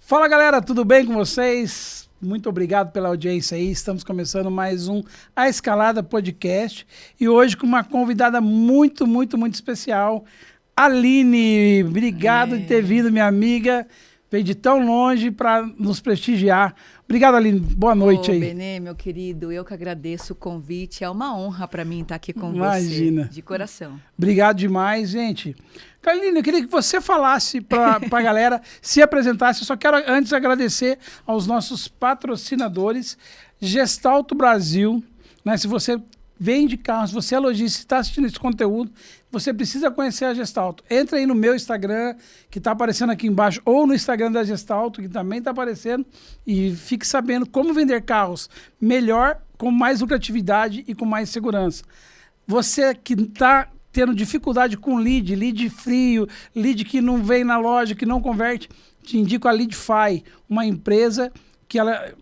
Fala galera, tudo bem com vocês? Muito obrigado pela audiência aí. Estamos começando mais um A Escalada Podcast e hoje com uma convidada muito especial, Aline. Obrigado de ter vindo, minha amiga. Veio de tão longe para nos prestigiar. Obrigado, Aline. Boa noite aí. Benê, meu querido, eu que agradeço o convite. É uma honra para mim estar aqui com Imagina. você, de coração. Obrigado demais, gente. Aline, eu queria que você falasse para a galera, se apresentasse. Eu só quero antes agradecer aos nossos patrocinadores, Gestalto Brasil, né? Se você vende carros, se você é lojista, está assistindo esse conteúdo, você precisa conhecer a Gestalto. Entra aí no meu Instagram, que está aparecendo aqui embaixo, ou no Instagram da Gestalto, que também está aparecendo, e fique sabendo como vender carros melhor, com mais lucratividade e com mais segurança. Você que está tendo dificuldade com lead frio, lead que não vem na loja, que não converte, te indico a Leadify, uma empresa que ela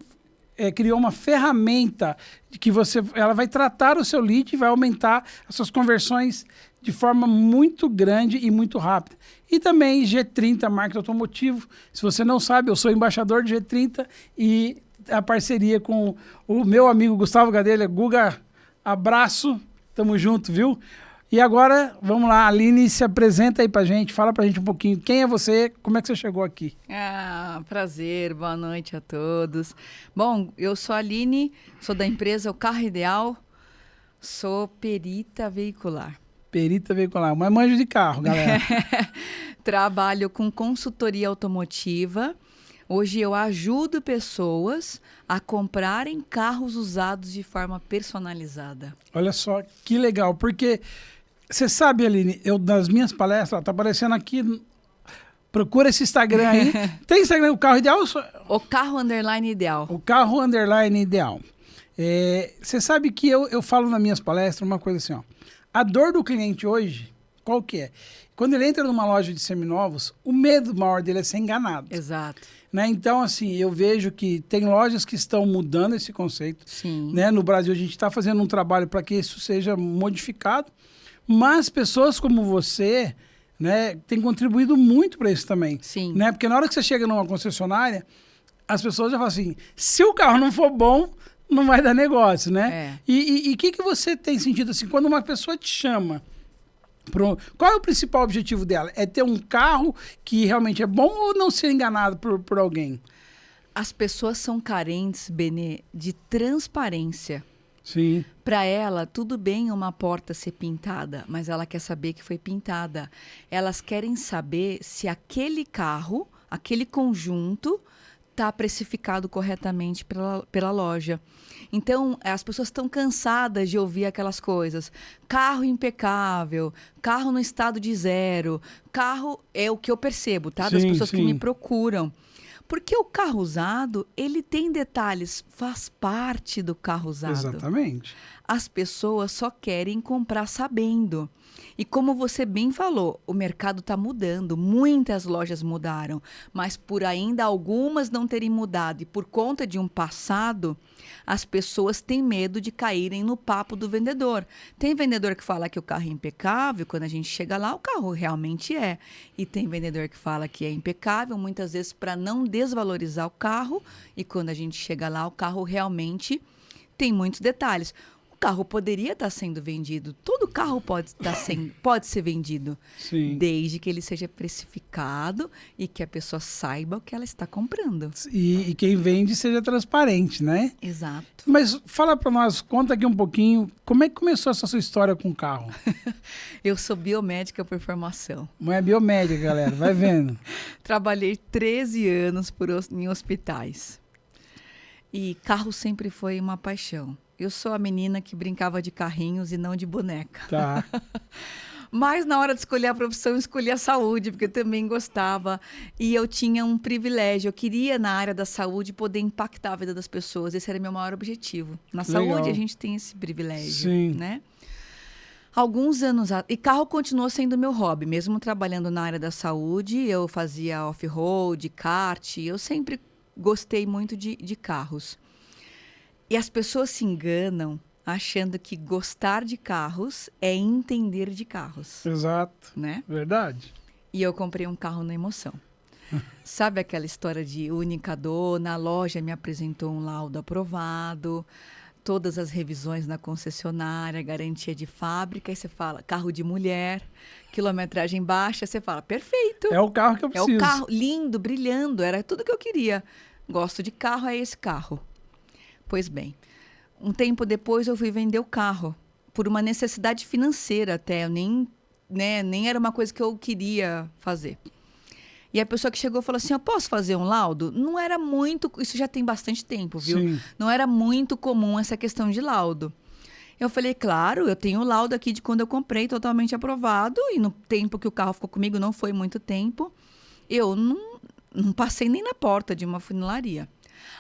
criou uma ferramenta que ela vai tratar o seu lead e vai aumentar as suas conversões de forma muito grande e muito rápida. E também G30, marca automotivo. Se você não sabe, eu sou embaixador de G30 e a parceria com o meu amigo Gustavo Gadelha. Guga, abraço, tamo junto, viu? E agora, vamos lá, a Aline se apresenta aí pra gente, fala pra gente um pouquinho quem é você, como é que você chegou aqui? Prazer, boa noite a todos. Bom, eu sou a Aline, sou da empresa O Carro Ideal, sou perita veicular. Perita veicular, mas manjo de carro, galera. Trabalho com consultoria automotiva. Hoje eu ajudo pessoas a comprarem carros usados de forma personalizada. Olha só, que legal, porque você sabe, Aline, eu das minhas palestras, tá aparecendo aqui, procura esse Instagram aí. Tem Instagram, O Carro Ideal? O Carro Underline Ideal. O Carro Underline Ideal. Você sabe que eu falo nas minhas palestras uma coisa assim, ó. A dor do cliente hoje, qual que é? Quando ele entra numa loja de seminovos, o medo maior dele é ser enganado. Exato. Né? Então, assim, eu vejo que tem lojas que estão mudando esse conceito. Sim. Né? No Brasil, a gente está fazendo um trabalho para que isso seja modificado, mas pessoas como você, né, têm contribuído muito para isso também. Sim. Né? Porque na hora que você chega numa concessionária, as pessoas já falam assim, se o carro não for bom, não vai dar negócio, né? E o que você tem sentido assim, quando uma pessoa te chama? Qual é o principal objetivo dela? É ter um carro que realmente é bom ou não ser enganado por alguém? As pessoas são carentes, Benê, de transparência. Sim. Para ela, tudo bem uma porta ser pintada, mas ela quer saber que foi pintada. Elas querem saber se aquele carro, aquele conjunto, está precificado corretamente pela loja. Então, as pessoas estão cansadas de ouvir aquelas coisas. Carro impecável, carro no estado de zero. Carro é o que eu percebo, tá? Das pessoas que me procuram. Porque o carro usado, ele tem detalhes, faz parte do carro usado. Exatamente. As pessoas só querem comprar sabendo. E como você bem falou, o mercado está mudando, muitas lojas mudaram, mas por ainda algumas não terem mudado e por conta de um passado, as pessoas têm medo de caírem no papo do vendedor. Tem vendedor que fala que o carro é impecável, quando a gente chega lá, o carro realmente é. E tem vendedor que fala que é impecável, muitas vezes para não desvalorizar o carro, e quando a gente chega lá, o carro realmente tem muitos detalhes. O carro poderia estar sendo vendido. Todo carro pode ser vendido. Sim. Desde que ele seja precificado e que a pessoa saiba o que ela está comprando. E quem vende seja transparente, né? Exato. Mas fala para nós, conta aqui um pouquinho, como é que começou essa sua história com o carro? Eu sou biomédica por formação. Não é biomédica, galera, vai vendo. Trabalhei 13 anos em hospitais. E carro sempre foi uma paixão. Eu sou a menina que brincava de carrinhos e não de boneca. Tá. Mas na hora de escolher a profissão, eu escolhi a saúde, porque eu também gostava. E eu tinha um privilégio. Eu queria, na área da saúde, poder impactar a vida das pessoas. Esse era meu maior objetivo. Na saúde, a gente tem esse privilégio. Sim. Né? Alguns anos... E carro continuou sendo meu hobby. Mesmo trabalhando na área da saúde, eu fazia off-road, kart. Eu sempre gostei muito de carros. E as pessoas se enganam achando que gostar de carros é entender de carros. Exato. Né? Verdade. E eu comprei um carro na emoção. Sabe aquela história de única dona, a loja me apresentou um laudo aprovado, todas as revisões na concessionária, garantia de fábrica, aí você fala, carro de mulher, quilometragem baixa, você fala, perfeito. É o carro que eu É preciso. o carro, lindo, brilhando, era tudo que eu queria. Gosto de carro, é esse carro. Pois bem, um tempo depois eu fui vender o carro, por uma necessidade financeira até, eu nem era uma coisa que eu queria fazer. E a pessoa que chegou falou assim, eu posso fazer um laudo? Não era muito, isso já tem bastante tempo, viu? Sim. Não era muito comum essa questão de laudo. Eu falei, claro, eu tenho o laudo aqui de quando eu comprei, totalmente aprovado, e no tempo que o carro ficou comigo, não foi muito tempo, eu não passei nem na porta de uma funilaria.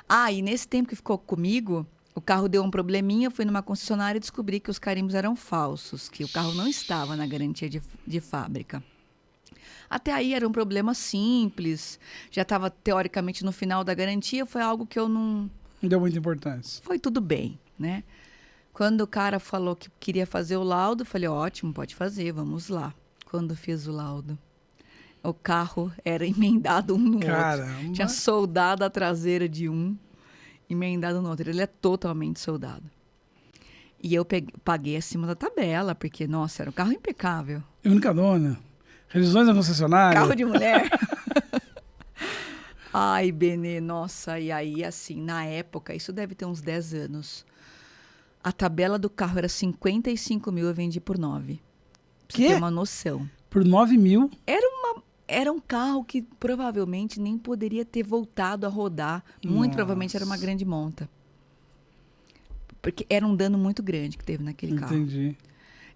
Ah, e nesse tempo que ficou comigo, o carro deu um probleminha, eu fui numa concessionária e descobri que os carimbos eram falsos, que o carro não estava na garantia de fábrica. Até aí era um problema simples, já estava teoricamente no final da garantia, foi algo que eu não... Não deu muita importância. Foi tudo bem, né? Quando o cara falou que queria fazer o laudo, eu falei, ótimo, pode fazer, vamos lá. Quando fiz o laudo, o carro era emendado um no outro. Tinha soldado a traseira de um, emendado no outro. Ele é totalmente soldado. E eu paguei acima da tabela, porque, nossa, era um carro impecável. E única dona. Revisões da concessionária. Carro de mulher. Ai, Benê, nossa, e aí, assim, na época, isso deve ter uns 10 anos, a tabela do carro era 55 mil, eu vendi por 9. Pra você ter uma noção. Por 9 mil? Era um carro que provavelmente nem poderia ter voltado a rodar. Muito provavelmente era uma grande monta. Porque era um dano muito grande que teve naquele carro. Entendi.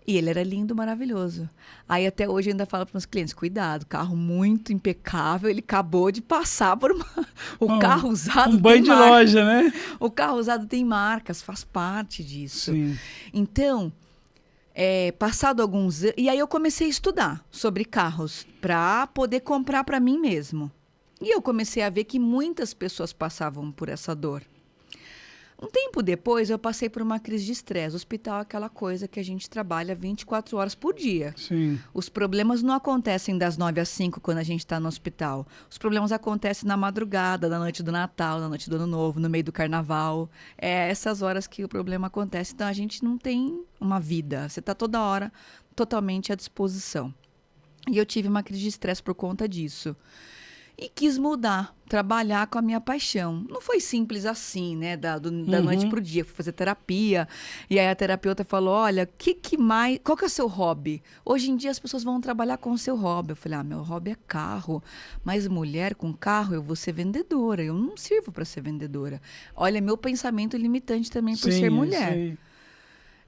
E ele era lindo, maravilhoso. Aí até hoje eu ainda falo para meus clientes, cuidado, carro muito impecável, ele acabou de passar por uma... O carro usado um banho de loja, né? O carro usado tem marcas, faz parte disso. Sim. Então, passado alguns anos... E aí eu comecei a estudar sobre carros para poder comprar para mim mesmo. E eu comecei a ver que muitas pessoas passavam por essa dor. Um tempo depois, eu passei por uma crise de estresse. O hospital é aquela coisa que a gente trabalha 24 horas por dia. Sim. Os problemas não acontecem das 9 às 5 quando a gente está no hospital. Os problemas acontecem na madrugada, na noite do Natal, na noite do Ano Novo, no meio do Carnaval. É essas horas que o problema acontece. Então, a gente não tem uma vida. Você está toda hora totalmente à disposição. E eu tive uma crise de estresse por conta disso. E quis mudar, trabalhar com a minha paixão. Não foi simples assim, né? Da noite pro dia. Fui fazer terapia. E aí a terapeuta falou, olha, qual que é o seu hobby? Hoje em dia as pessoas vão trabalhar com o seu hobby. Eu falei, meu hobby é carro. Mas mulher com carro, eu vou ser vendedora. Eu não sirvo para ser vendedora. Olha, meu pensamento limitante também por ser mulher. Sim.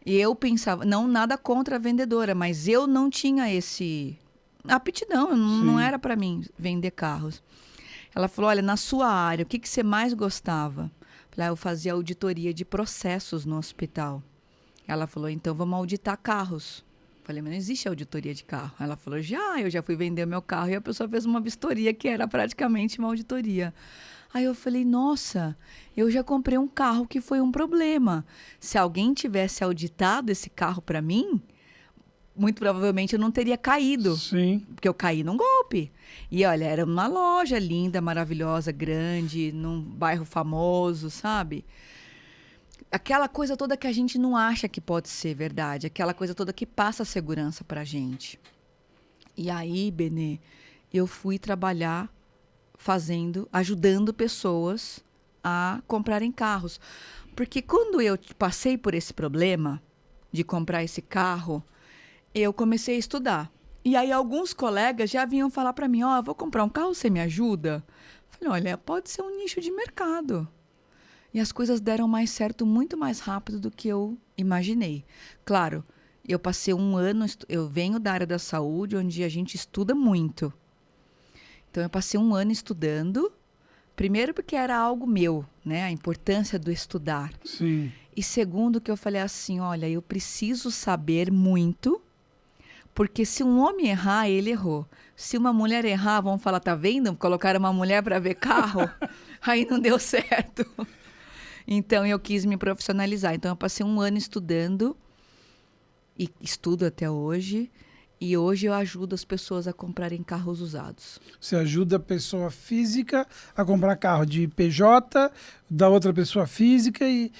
E eu pensava, nada contra a vendedora, mas eu não tinha esse... aptidão, não era para mim vender carros. Ela falou, olha, na sua área, o que você mais gostava? Eu fazia auditoria de processos no hospital. Ela falou, então vamos auditar carros. Falei, mas não existe auditoria de carro. Ela falou, eu já fui vender o meu carro e a pessoa fez uma vistoria que era praticamente uma auditoria. Aí eu falei, nossa, eu já comprei um carro que foi um problema. Se alguém tivesse auditado esse carro para mim, muito provavelmente eu não teria caído. Sim. Porque eu caí num golpe. E olha, era uma loja linda, maravilhosa, grande, num bairro famoso, sabe? Aquela coisa toda que a gente não acha que pode ser verdade. Aquela coisa toda que passa segurança pra gente. E aí, Benê, eu fui trabalhar ajudando pessoas a comprarem carros. Porque quando eu passei por esse problema de comprar esse carro, eu comecei a estudar. E aí alguns colegas já vinham falar para mim, vou comprar um carro, você me ajuda? Falei, olha, pode ser um nicho de mercado. E as coisas deram mais certo muito mais rápido do que eu imaginei. Claro, eu passei um ano, eu venho da área da saúde, onde a gente estuda muito. Então eu passei um ano estudando, primeiro porque era algo meu, né? A importância do estudar. Sim. E segundo que eu falei assim, olha, eu preciso saber muito, porque se um homem errar, ele errou. Se uma mulher errar, vão falar, tá vendo? Colocaram uma mulher para ver carro, aí não deu certo. Então, eu quis me profissionalizar. Então, eu passei um ano estudando, e estudo até hoje, E hoje eu ajudo as pessoas a comprarem carros usados. Você ajuda a pessoa física a comprar carro de PJ, da outra pessoa física, e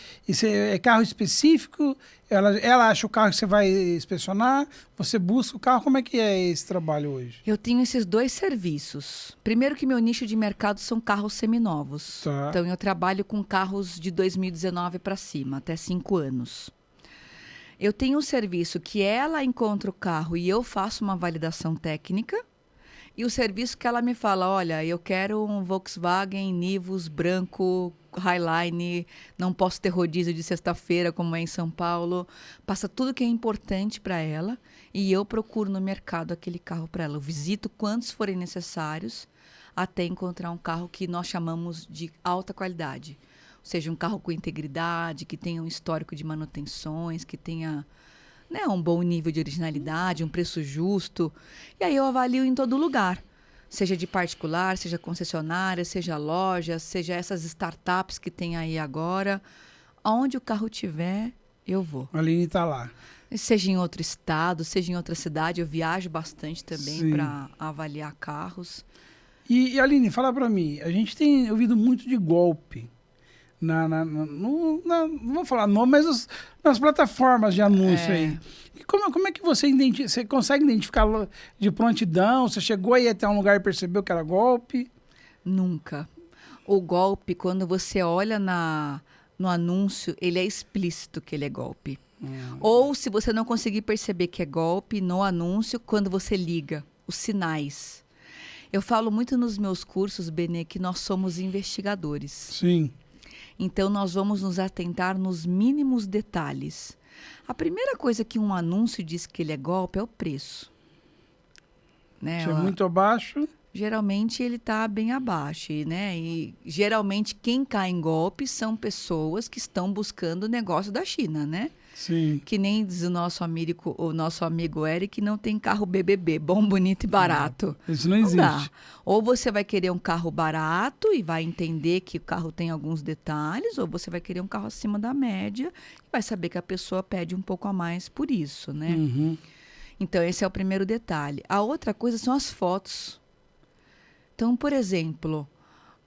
é carro específico, ela acha o carro que você vai inspecionar, você busca o carro, como é que é esse trabalho hoje? Eu tenho esses 2 serviços. Primeiro que meu nicho de mercado são carros seminovos. Tá. Então eu trabalho com carros de 2019 para cima, até 5 anos. Eu tenho um serviço que ela encontra o carro e eu faço uma validação técnica. E o serviço que ela me fala, olha, eu quero um Volkswagen Nivus branco, Highline, não posso ter rodízio de sexta-feira, como é em São Paulo. Passa tudo que é importante para ela e eu procuro no mercado aquele carro para ela. Eu visito quantos forem necessários até encontrar um carro que nós chamamos de alta qualidade. Ou seja, um carro com integridade, que tenha um histórico de manutenções, que tenha, né, um bom nível de originalidade, um preço justo. E aí eu avalio em todo lugar. Seja de particular, seja concessionária, seja loja, seja essas startups que tem aí agora. Aonde o carro tiver, eu vou. A Aline está lá. Seja em outro estado, seja em outra cidade. Eu viajo bastante também para avaliar carros. E Aline, fala para mim, a gente tem ouvido muito de golpe. Não vou falar nome, mas nas plataformas de anúncio aí. E como é que você consegue identificar de prontidão? Você chegou aí até um lugar e percebeu que era golpe? Nunca. O golpe, quando você olha no anúncio, ele é explícito que ele é golpe. Ou se você não conseguir perceber que é golpe no anúncio, quando você liga, os sinais. Eu falo muito nos meus cursos, Benê, que nós somos investigadores. Sim. Então, nós vamos nos atentar nos mínimos detalhes. A primeira coisa que um anúncio diz que ele é golpe é o preço. Né? Se é muito abaixo... Geralmente, ele está bem abaixo. Né? E, geralmente, quem cai em golpe são pessoas que estão buscando o negócio da China, né? Sim. Que nem diz o nosso amigo Eric, não tem carro BBB, bom, bonito e barato. Isso não existe. Dá. Ou você vai querer um carro barato e vai entender que o carro tem alguns detalhes, ou você vai querer um carro acima da média e vai saber que a pessoa pede um pouco a mais por isso, né? Uhum. Então, esse é o primeiro detalhe. A outra coisa são as fotos. Então, por exemplo,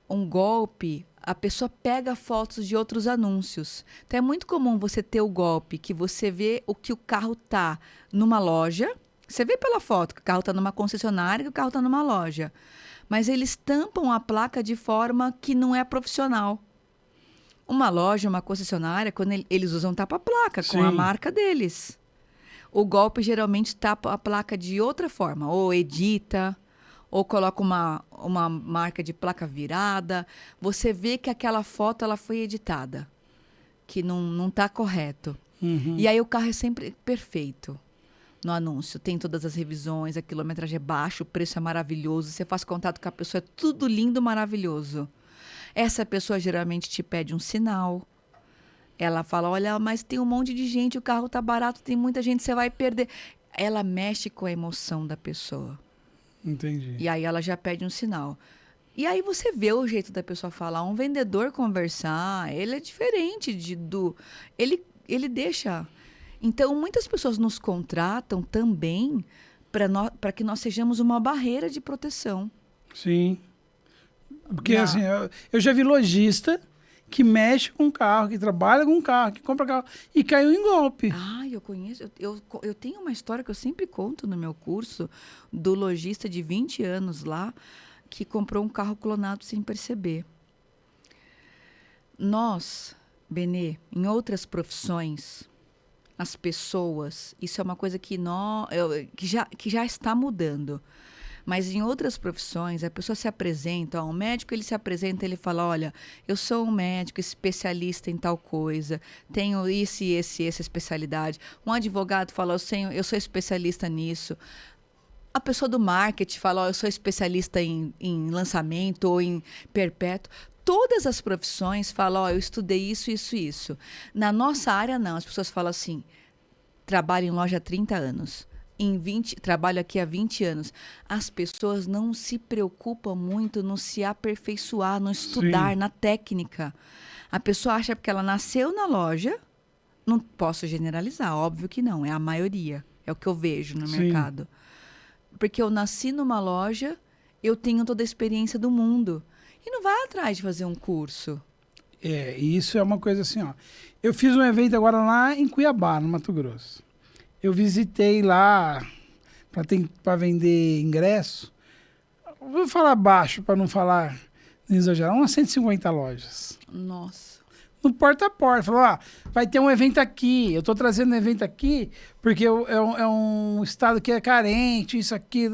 um golpe... A pessoa pega fotos de outros anúncios. Então, é muito comum você ter o golpe que você vê o que o carro está numa loja. Você vê pela foto que o carro está numa concessionária e que o carro está numa loja. Mas eles tampam a placa de forma que não é profissional. Uma loja, uma concessionária, quando eles usam tapa-placa com a marca deles. O golpe geralmente tapa a placa de outra forma. Ou edita... ou coloca uma marca de placa virada, você vê que aquela foto ela foi editada, que não está correto. Uhum. E aí o carro é sempre perfeito no anúncio. Tem todas as revisões, a quilometragem é baixa, o preço é maravilhoso, você faz contato com a pessoa, é tudo lindo, maravilhoso. Essa pessoa geralmente te pede um sinal. Ela fala, olha, mas tem um monte de gente, o carro está barato, tem muita gente, você vai perder. Ela mexe com a emoção da pessoa. Entendi. E aí ela já pede um sinal. E aí você vê o jeito da pessoa falar. Um vendedor conversar, ele é diferente ele deixa... Então, muitas pessoas nos contratam também para que nós sejamos uma barreira de proteção. Sim. Porque, assim, eu já vi lojista que mexe com carro, que trabalha com carro, que compra carro e caiu em golpe. Ah, eu conheço. Eu tenho uma história que eu sempre conto no meu curso do lojista de 20 anos lá que comprou um carro clonado sem perceber. Nós, Benê, em outras profissões, as pessoas, isso é uma coisa que já está mudando. Mas em outras profissões, a pessoa se apresenta, um médico ele se apresenta, ele fala, olha, eu sou um médico especialista em tal coisa, tenho isso e essa especialidade. Um advogado fala, eu sou especialista nisso. A pessoa do marketing fala, eu sou especialista em lançamento ou em perpétuo. Todas as profissões falam, eu estudei isso, isso, isso. Na nossa área, não. As pessoas falam assim, trabalho em loja há 30 anos. Trabalho aqui há 20 anos. As pessoas não se preocupam muito no se aperfeiçoar, no estudar, na técnica. A pessoa acha que ela nasceu na loja, não posso generalizar, óbvio que não, é a maioria, é o que eu vejo no mercado. porque eu nasci numa loja, eu tenho toda a experiência do mundo. E não vai atrás de fazer um curso. E isso é uma coisa assim, ó. Eu fiz um evento agora lá em Cuiabá, no Mato Grosso. Eu visitei lá para vender ingresso. Vou falar baixo para não falar exagerar, umas 150 lojas. Nossa. No porta a porta. Falou, vai ter um evento aqui. Eu estou trazendo um evento aqui porque é um estado que é carente, isso aqui.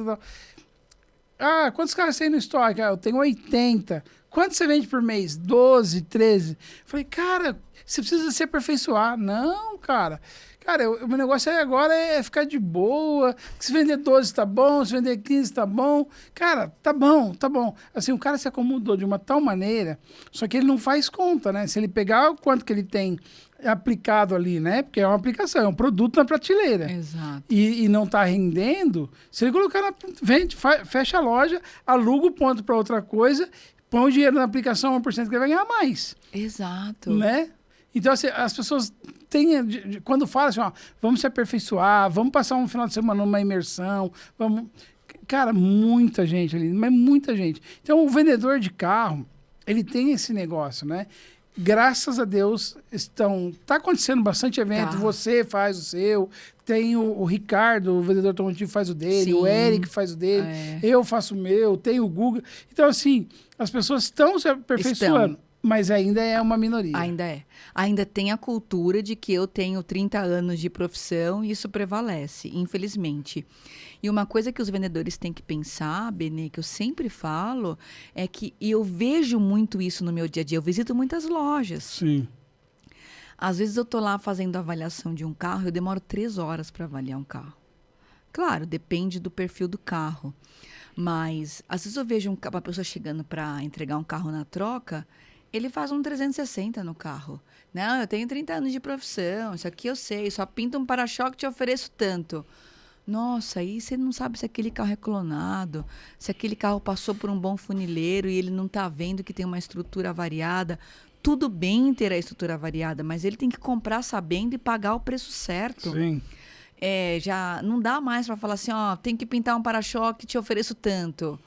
Quantos carros tem no estoque? Eu tenho 80. Quanto você vende por mês? 12, 13. Falei, cara, você precisa se aperfeiçoar. Não, cara. Cara, o meu negócio agora é ficar de boa. Se vender 12 tá bom, se vender 15 tá bom. Cara, tá bom, tá bom. Assim, o cara se acomodou de uma tal maneira, só que ele não faz conta, né? Se ele pegar o quanto que ele tem aplicado ali, né? Porque é uma aplicação, é um produto na prateleira. Exato. E não tá rendendo, se ele colocar vende, fecha a loja, aluga o ponto para outra coisa, põe o dinheiro na aplicação, 1% que ele vai ganhar mais. Exato. Né? Então, assim, as pessoas têm, quando falam assim, vamos se aperfeiçoar, vamos passar um final de semana numa imersão, vamos... Cara, muita gente ali, mas muita gente. Então, o vendedor de carro, ele tem esse negócio, né? Graças a Deus, tá acontecendo bastante evento, você faz o seu, tem o Ricardo, o vendedor automotivo faz o dele, o Eric faz o dele, eu faço o meu, tem o Google. Então, assim, as pessoas estão se aperfeiçoando. Mas ainda é uma minoria. Ainda é. Ainda tem a cultura de que eu tenho 30 anos de profissão e isso prevalece, infelizmente. E uma coisa que os vendedores têm que pensar, Benê, que eu sempre falo, é que e eu vejo muito isso no meu dia a dia. Eu visito muitas lojas. Sim. Às vezes eu tô lá fazendo a avaliação de um carro, eu demoro 3 horas para avaliar um carro. Claro, depende do perfil do carro. Mas às vezes eu vejo uma pessoa chegando para entregar um carro na troca, ele faz um 360 no carro. Não, eu tenho 30 anos de profissão, isso aqui eu sei, só pinta um para-choque e te ofereço tanto. Nossa, aí você não sabe se aquele carro é clonado, se aquele carro passou por um bom funileiro e ele não está vendo que tem uma estrutura variada. Tudo bem ter a estrutura variada, mas ele tem que comprar sabendo e pagar o preço certo. Sim. Já não dá mais para falar assim, tem que pintar um para-choque e te ofereço tanto.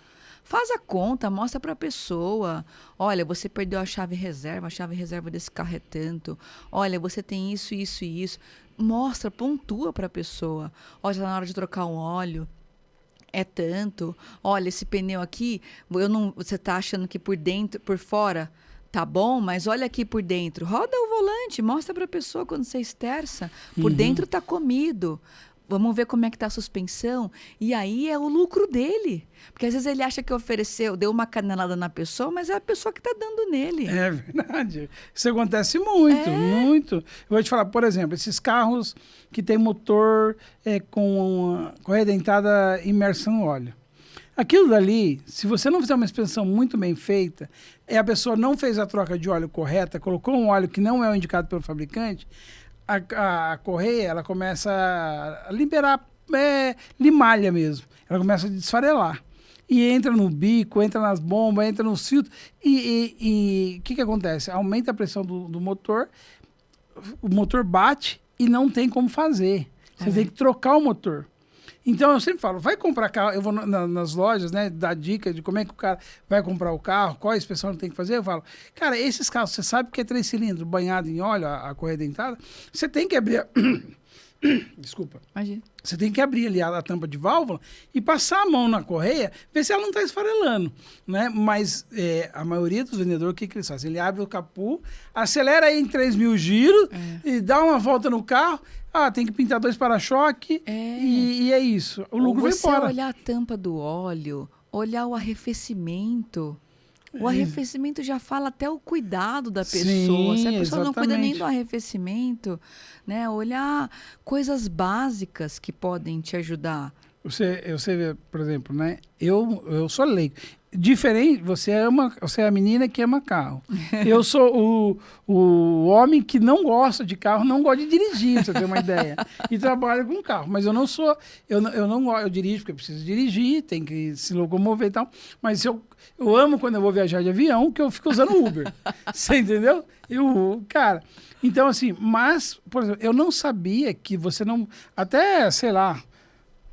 Faz a conta, mostra para a pessoa. Olha, você perdeu a chave reserva desse carro é tanto. Olha, você tem isso, isso e isso. Mostra, pontua para a pessoa. Olha, está na hora de trocar um óleo. É tanto. Olha, esse pneu aqui, você está achando que por dentro, por fora, tá bom, mas olha aqui por dentro. Roda o volante, mostra para a pessoa quando você esterça. Por dentro tá comido. Vamos ver como é que tá a suspensão. E aí é o lucro dele. Porque às vezes ele acha que deu uma canelada na pessoa, mas é a pessoa que tá dando nele. É verdade. Isso acontece muito, muito. Eu vou te falar, por exemplo, esses carros que tem motor com correia dentada imersa no óleo. Aquilo dali, se você não fizer uma inspeção muito bem feita, a pessoa não fez a troca de óleo correta, colocou um óleo que não é o indicado pelo fabricante, a correia, ela começa a liberar limalha mesmo. Ela começa a desfarelar. E entra no bico, entra nas bombas, entra no filtro. E o que acontece? Aumenta a pressão do motor, o motor bate e não tem como fazer. Você tem que trocar o motor. Então, eu sempre falo, vai comprar carro, eu vou nas lojas, né, dar dica de como é que o cara vai comprar o carro, qual a inspeção ele tem que fazer, eu falo, cara, esses carros, você sabe que é 3 cilindros, banhado em óleo, a correia dentada, você tem que abrir, desculpa, imagina. Você tem que abrir ali a tampa de válvula e passar a mão na correia, ver se ela não está esfarelando, né? Mas a maioria dos vendedores, o que eles fazem? Ele abre o capô, acelera aí em 3.000 giros e dá uma volta no carro. Tem que pintar 2 para-choque e é isso. O lucro vai embora. Você olhar a tampa do óleo, olhar o arrefecimento. O arrefecimento já fala até o cuidado da pessoa. Sim, se a pessoa não cuida nem exatamente. do arrefecimento, né? Olhar coisas básicas que podem te ajudar. Você vê, por exemplo, né? Eu sou leigo. Diferente, você é a menina que ama carro. Eu sou o homem que não gosta de carro, não gosta de dirigir, pra você ter uma ideia. E trabalho com carro. Mas eu não sou, eu dirijo porque eu preciso dirigir, tem que se locomover e tal. Mas eu amo quando eu vou viajar de avião, que eu fico usando Uber. Você entendeu? Cara, então assim, mas, por exemplo, eu não sabia que você não, até, sei lá,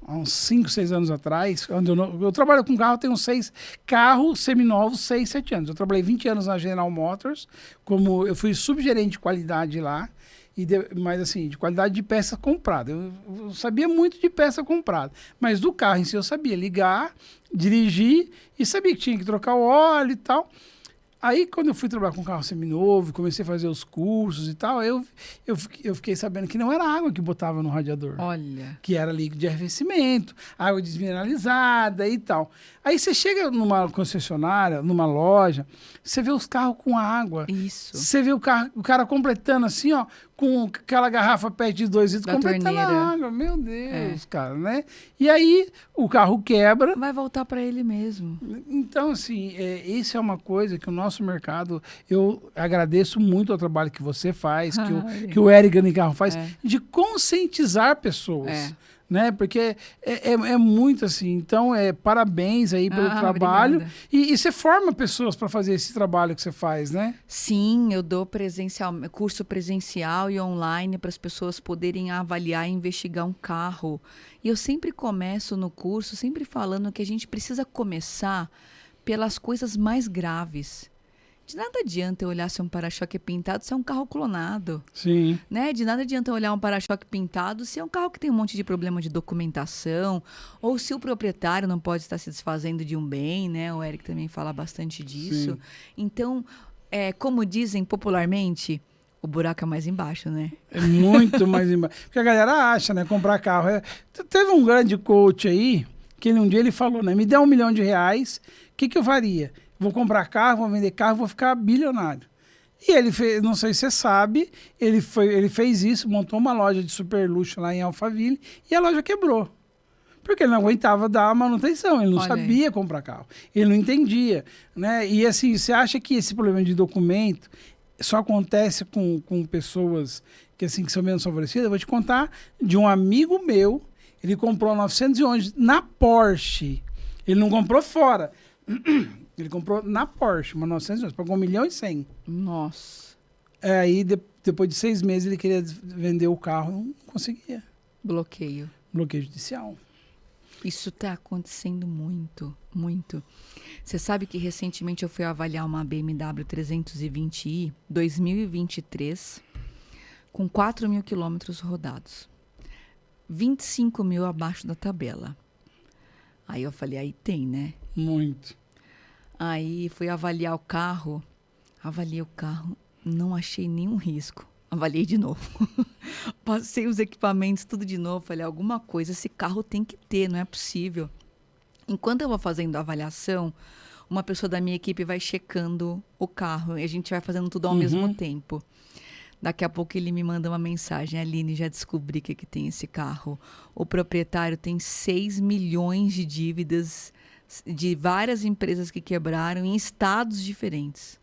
há uns 5, 6 anos atrás, onde eu trabalho com carro, tenho 6 carros seminovos, 6, 7 anos. Eu trabalhei 20 anos na General Motors, eu fui subgerente de qualidade lá, mas assim, de qualidade de peça comprada. Eu sabia muito de peça comprada, mas do carro em si eu sabia ligar, dirigir e sabia que tinha que trocar o óleo e tal. Aí, quando eu fui trabalhar com carro seminovo, comecei a fazer os cursos e tal, eu fiquei sabendo que não era água que botava no radiador. Olha. Que era líquido de arrefecimento, água desmineralizada e tal. Aí você chega numa concessionária, numa loja, você vê os carros com água. Isso. Você vê o cara completando assim, ó, com aquela garrafa PET de 2 litros, completando a água. Meu Deus, cara, né? E aí o carro quebra. Vai voltar para ele mesmo. Então, assim, isso é uma coisa que o nosso mercado, eu agradeço muito ao trabalho que você faz, que o Eric Ganicarro faz, de conscientizar pessoas. Né? Porque é muito assim. Então, parabéns aí pelo trabalho. E você forma pessoas para fazer esse trabalho que você faz, né? Sim, eu dou curso presencial e online para as pessoas poderem avaliar e investigar um carro. E eu sempre começo no curso, sempre falando que a gente precisa começar pelas coisas mais graves. De nada adianta eu olhar se um para-choque pintado se é um carro clonado. Sim. Né? De nada adianta eu olhar um para-choque pintado se é um carro que tem um monte de problema de documentação, ou se o proprietário não pode estar se desfazendo de um bem, né? O Eric também fala bastante disso. Sim. Então, como dizem popularmente, o buraco é mais embaixo, né? É muito mais embaixo. Porque a galera acha, né? Comprar carro. Teve um grande coach aí, que um dia ele falou, né? Me dá R$1 milhão, o que eu faria? Vou comprar carro, vou vender carro, vou ficar bilionário. E ele fez, não sei se você sabe, ele fez isso, montou uma loja de super luxo lá em Alphaville e a loja quebrou. Porque ele não aguentava dar manutenção, ele não sabia comprar carro, ele não entendia, né? E assim, você acha que esse problema de documento só acontece com pessoas que são menos favorecidas? Eu vou te contar de um amigo meu, ele comprou 911 na Porsche, ele não comprou fora. Ele comprou na Porsche, uma 911, pagou 1.100.000. Nossa. Aí, depois de 6 meses, ele queria vender o carro, não conseguia. Bloqueio judicial. Isso está acontecendo muito, muito. Você sabe que recentemente eu fui avaliar uma BMW 320i 2023 com 4.000 quilômetros rodados. 25 mil abaixo da tabela. Aí eu falei, aí tem, né? Muito. Aí fui avaliei o carro, não achei nenhum risco. Avaliei de novo. Passei os equipamentos, tudo de novo. Falei, alguma coisa esse carro tem que ter, não é possível. Enquanto eu vou fazendo a avaliação, uma pessoa da minha equipe vai checando o carro. E a gente vai fazendo tudo ao mesmo tempo. Daqui a pouco ele me manda uma mensagem. Aline, já descobri que tem esse carro. O proprietário tem 6 milhões de dívidas de várias empresas que quebraram em estados diferentes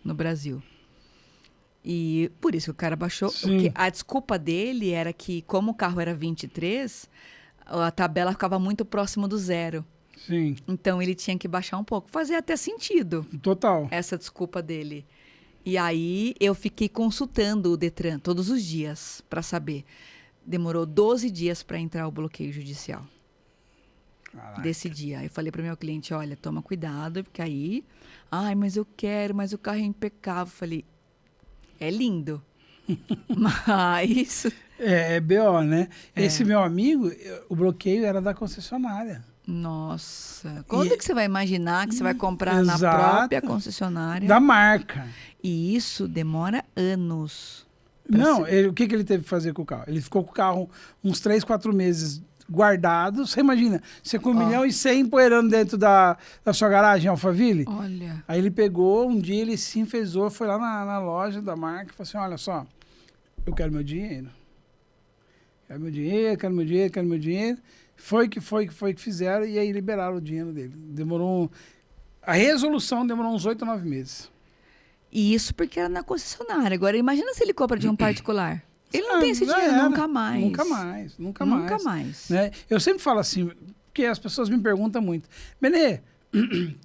no Brasil. E por isso que o cara baixou. Porque a desculpa dele era que, como o carro era 23, a tabela ficava muito próximo do zero. Sim. Então ele tinha que baixar um pouco. Fazia até sentido. Total. Essa desculpa dele. E aí eu fiquei consultando o Detran todos os dias para saber. Demorou 12 dias para entrar o bloqueio judicial. Caraca. Desse dia. Aí eu falei para o meu cliente, olha, toma cuidado, porque aí... Ai, mas eu quero, mas o carro é impecável. Falei, é lindo. Mas... É BO, né? Esse meu amigo, o bloqueio era da concessionária. Nossa. Quando que você vai imaginar que você vai comprar na própria concessionária? Da marca. E isso demora anos. Não, o que ele teve que fazer com o carro? Ele ficou com o carro uns 3, 4 meses guardado. Você imagina, você com 1.100.000 empoeirando dentro da sua garagem em Alphaville? Olha. Aí ele pegou, um dia ele se enfesou, foi lá na loja da marca e falou assim, olha só, eu quero meu dinheiro. Quero meu dinheiro. Foi que fizeram e aí liberaram o dinheiro dele. A resolução demorou uns 8 ou 9 meses. E isso porque era na concessionária. Agora, imagina se ele compra de um particular. Ele não tem esse dinheiro nunca mais. Nunca mais. Né? Eu sempre falo assim, porque as pessoas me perguntam muito, Benê,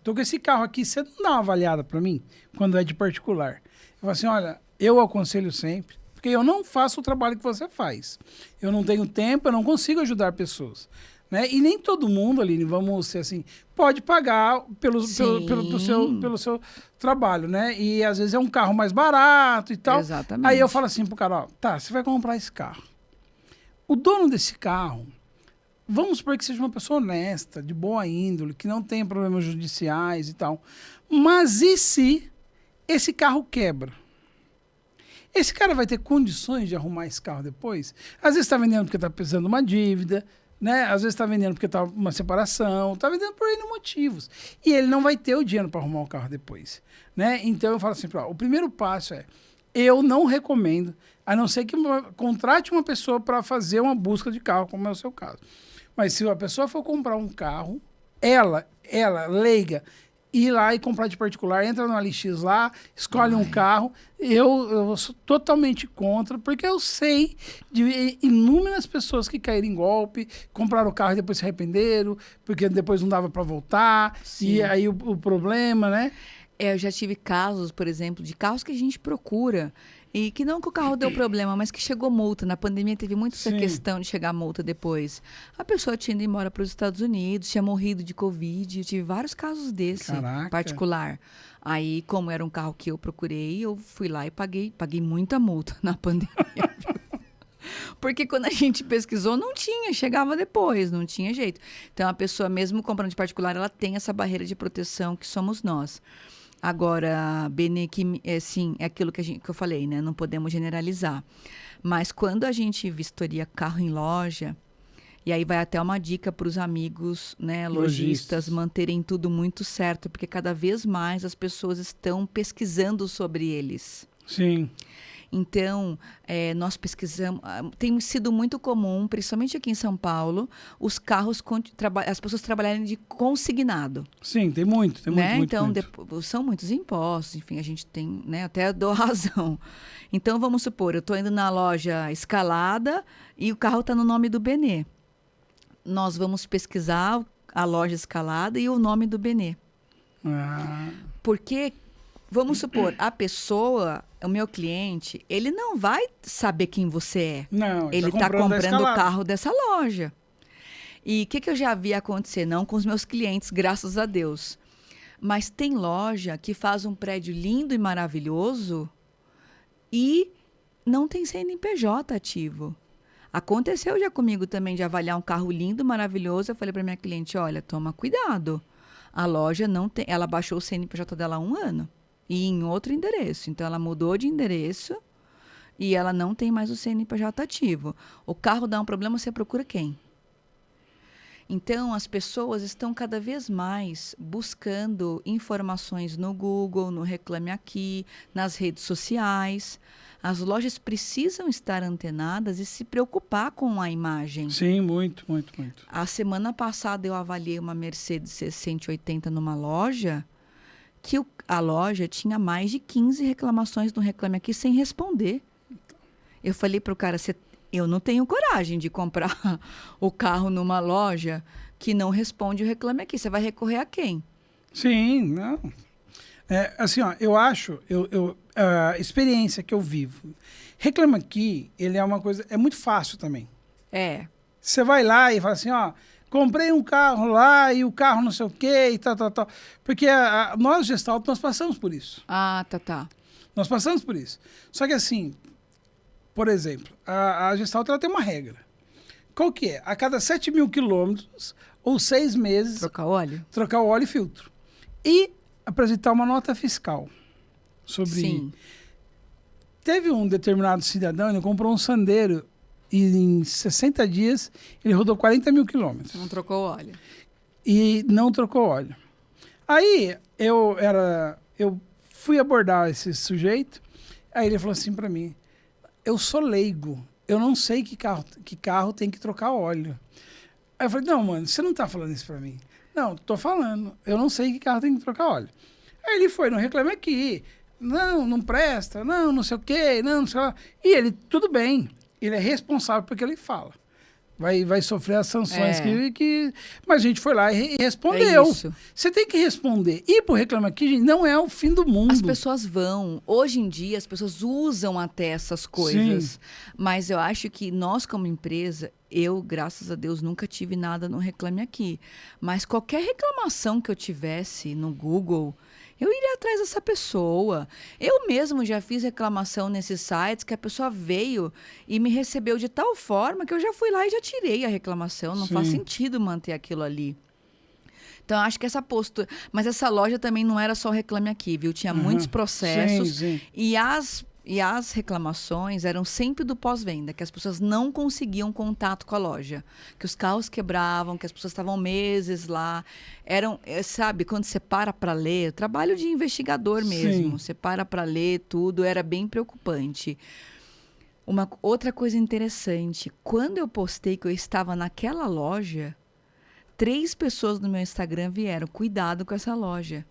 tô com esse carro aqui, você não dá uma avaliada para mim quando é de particular? Eu falo assim, olha, eu aconselho sempre, porque eu não faço o trabalho que você faz. Eu não tenho tempo, eu não consigo ajudar pessoas. né? E nem todo mundo, Aline, vamos ser assim, pode pagar pelo seu trabalho, né? E às vezes é um carro mais barato e tal. Exatamente. Aí eu falo assim pro cara, ó, tá, você vai comprar esse carro. O dono desse carro, vamos supor que seja uma pessoa honesta, de boa índole, que não tenha problemas judiciais e tal. Mas e se esse carro quebra? Esse cara vai ter condições de arrumar esse carro depois? Às vezes está vendendo porque está precisando de uma dívida, né? Às vezes está vendendo porque está uma separação, está vendendo por N motivos. E ele não vai ter o dinheiro para arrumar o carro depois, né? Então eu falo assim, ó, o primeiro passo é, eu não recomendo, a não ser que contrate uma pessoa para fazer uma busca de carro, como é o seu caso. Mas se a pessoa for comprar um carro, ela leiga, ir lá e comprar de particular, entra no LX lá, escolhe um carro. Eu sou totalmente contra, porque eu sei de inúmeras pessoas que caíram em golpe, compraram o carro e depois se arrependeram, porque depois não dava para voltar, Sim. e aí o problema, né? Eu já tive casos, por exemplo, de carros que a gente procura e que não que o carro deu problema, mas que chegou multa. Na pandemia teve muito essa questão de chegar multa depois. A pessoa tinha ido embora para os Estados Unidos, tinha morrido de Covid. Eu tive vários casos desse, particular. Aí, como era um carro que eu procurei, eu fui lá e paguei muita multa na pandemia. Porque quando a gente pesquisou, não tinha, chegava depois, não tinha jeito. Então, a pessoa, mesmo comprando de particular, ela tem essa barreira de proteção que somos nós. Agora, Benê, sim, é aquilo que eu falei, né? Não podemos generalizar. Mas quando a gente vistoria carro em loja, e aí vai até uma dica para os amigos, né, lojistas, manterem tudo muito certo, porque cada vez mais as pessoas estão pesquisando sobre eles. Sim. Então, nós pesquisamos, tem sido muito comum, principalmente aqui em São Paulo, os carros, as pessoas trabalharem de consignado. Sim, tem muito, né? muito. Então, são muitos impostos, enfim, a gente tem, né, até dou razão. Então, vamos supor, eu estou indo na loja Escalada e o carro está no nome do Benê. Nós vamos pesquisar a loja Escalada e o nome do Benê. Porque, vamos supor, a pessoa, o meu cliente, ele não vai saber quem você é. Não, ele está comprando o carro dessa loja. E o que eu já vi acontecer? Não com os meus clientes, graças a Deus. Mas tem loja que faz um prédio lindo e maravilhoso e não tem CNPJ ativo. Aconteceu já comigo também de avaliar um carro lindo, maravilhoso. Eu falei para minha cliente, olha, toma cuidado. A loja não tem... Ela baixou o CNPJ dela há 1 ano. E em outro endereço. Então, ela mudou de endereço e ela não tem mais o CNPJ ativo. O carro dá um problema, você procura quem? Então, as pessoas estão cada vez mais buscando informações no Google, no Reclame Aqui, nas redes sociais. As lojas precisam estar antenadas e se preocupar com a imagem. Sim, muito. A semana passada, eu avaliei uma Mercedes C180 numa loja que a loja tinha mais de 15 reclamações no Reclame Aqui sem responder. Eu falei para o cara, eu não tenho coragem de comprar o carro numa loja que não responde o Reclame Aqui. Você vai recorrer a quem? Sim, não. Assim, ó, eu acho, a experiência que eu vivo, Reclame Aqui, ele é uma coisa, é muito fácil também. Você vai lá e fala assim, ó, comprei um carro lá e o carro não sei o quê e tal. Porque nós, Gestalt, nós passamos por isso. Tá. Nós passamos por isso. Só que assim, por exemplo, a Gestalt ela tem uma regra. Qual que é? A cada 7.000 quilômetros ou 6 meses... Trocar o óleo? Trocar o óleo e filtro. E apresentar uma nota fiscal sobre... Sim. Teve um determinado cidadão, ele comprou um Sandero e em 60 dias ele rodou 40.000 quilômetros. Não trocou o óleo. E não trocou óleo. Aí eu fui abordar esse sujeito, aí ele falou assim para mim, eu sou leigo, eu não sei que carro tem que trocar óleo. Aí eu falei, não, mano, você não tá falando isso para mim. Não, tô falando, eu não sei que carro tem que trocar óleo. Aí ele foi, não Reclame Aqui, não presta, não sei o quê, não sei o quê. E ele, tudo bem, ele é responsável pelo que ele fala. vai sofrer as sanções É. Mas a gente foi lá e É respondeu. isso. Você tem que responder. Ir pro Reclame Aqui, gente, não é o fim do mundo. As pessoas vão. Hoje em dia, as pessoas usam até essas coisas. Sim. Mas eu acho que nós, como empresa, eu, graças a Deus, nunca tive nada no Reclame Aqui. Mas qualquer reclamação que eu tivesse no Google, eu iria atrás dessa pessoa. Eu mesmo já fiz reclamação nesses sites que a pessoa veio e me recebeu de tal forma que eu já fui lá e já tirei a reclamação. Não faz Sim. sentido manter aquilo ali. Então, eu acho que essa postura. Mas essa loja também não era só o Reclame Aqui, viu? Tinha muitos processos. Sim, sim. E as reclamações eram sempre do pós-venda, que as pessoas não conseguiam contato com a loja. Que os carros quebravam, que as pessoas estavam meses lá. Sabe, quando você para ler, trabalho de investigador mesmo. Sim. Você para ler tudo, era bem preocupante. Uma outra coisa interessante, quando eu postei que eu estava naquela loja, 3 pessoas no meu Instagram vieram, cuidado com essa loja.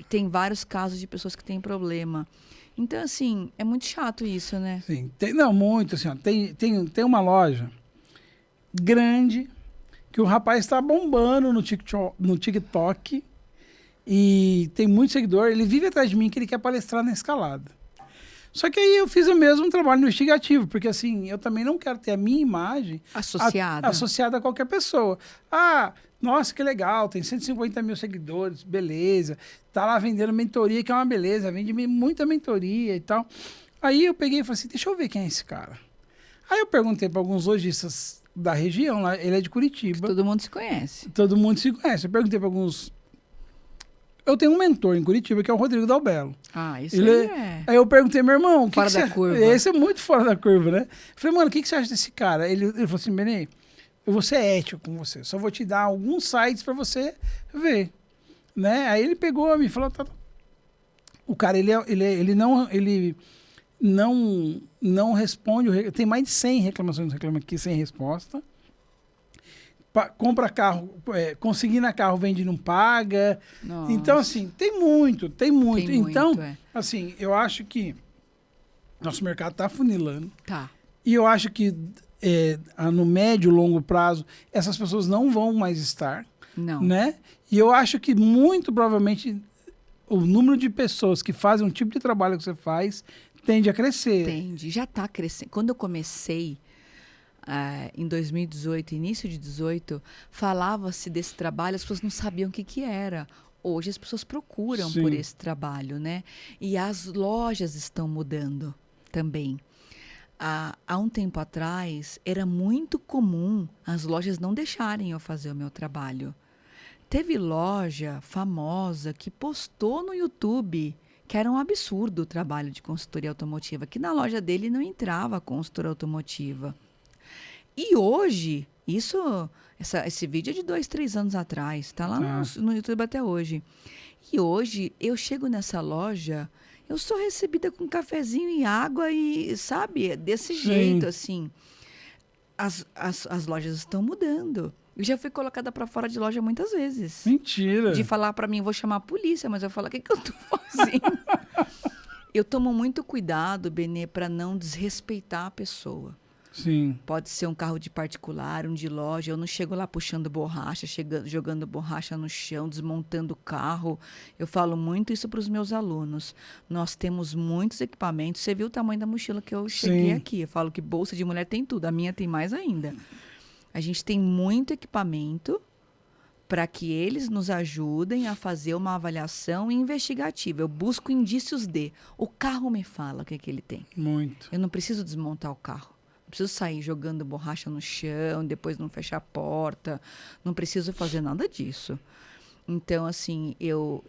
Tem vários casos de pessoas que têm problema. Então, assim, é muito chato isso, né? Sim. Não, muito. Assim, ó, tem uma loja grande que o rapaz está bombando no TikTok e tem muito seguidor. Ele vive atrás de mim que ele quer palestrar na escalada. Só que aí eu fiz o mesmo trabalho investigativo, porque assim, eu também não quero ter a minha imagem associada a qualquer pessoa. Ah, nossa, que legal, tem 150 mil seguidores, beleza. Tá lá vendendo mentoria, que é uma beleza, vende muita mentoria e tal. Aí eu peguei e falei assim, deixa eu ver quem é esse cara. Aí eu perguntei para alguns lojistas da região, lá, ele é de Curitiba. Todo mundo se conhece. Todo mundo se conhece. Eu perguntei para alguns... Eu tenho um mentor em Curitiba, que é o Rodrigo Dalbello. Ah, isso Ele aí é... Aí eu perguntei, meu irmão... Fora da curva. Esse é muito fora da curva, né? Eu falei, mano, o que você acha desse cara? Ele falou assim, Benê, eu vou ser ético com você. Só vou te dar alguns sites para você ver. Né? Aí ele pegou, me falou... Tá. O cara, ele não responde... Tem mais de 100 reclamações no Reclame Aqui sem resposta. Compra carro, conseguindo carro, vende e não paga. Nossa. Então, assim, tem muito. Então, é. assim, eu acho que nosso mercado está funilando. Tá. E eu acho que no médio e longo prazo, essas pessoas não vão mais estar. Não. Né? E eu acho que muito provavelmente o número de pessoas que fazem um tipo de trabalho que você faz tende a crescer. Tende, já está crescendo. Quando eu comecei... em 2018, início de 2018, falava-se desse trabalho, as pessoas não sabiam o que era. Hoje as pessoas procuram Sim. por esse trabalho, né? E as lojas estão mudando também. Há um tempo atrás, era muito comum as lojas não deixarem eu fazer o meu trabalho. Teve loja famosa que postou no YouTube que era um absurdo o trabalho de consultoria automotiva, que na loja dele não entrava consultora automotiva. E hoje, esse vídeo é de 2, 3 anos atrás, está lá no YouTube até hoje. E hoje, eu chego nessa loja, eu sou recebida com cafezinho e água e, sabe, desse jeito, assim. As lojas estão mudando. Eu já fui colocada para fora de loja muitas vezes. Mentira. De falar para mim, vou chamar a polícia, mas eu falo, o que eu tô fazendo? Eu tomo muito cuidado, Benê, para não desrespeitar a pessoa. Sim. Pode ser um carro de particular, um de loja. Eu não chego lá puxando borracha, jogando borracha no chão, desmontando o carro. Eu falo muito isso para os meus alunos. Nós temos muitos equipamentos. Você viu o tamanho da mochila que eu cheguei aqui. Eu falo que bolsa de mulher tem tudo. A minha tem mais ainda. A gente tem muito equipamento para que eles nos ajudem a fazer uma avaliação investigativa. Eu busco indícios de. O carro me fala o que ele tem. Muito. Eu não preciso desmontar o carro. Não preciso sair jogando borracha no chão, depois não fechar a porta. Não preciso fazer nada disso. Então, assim, eu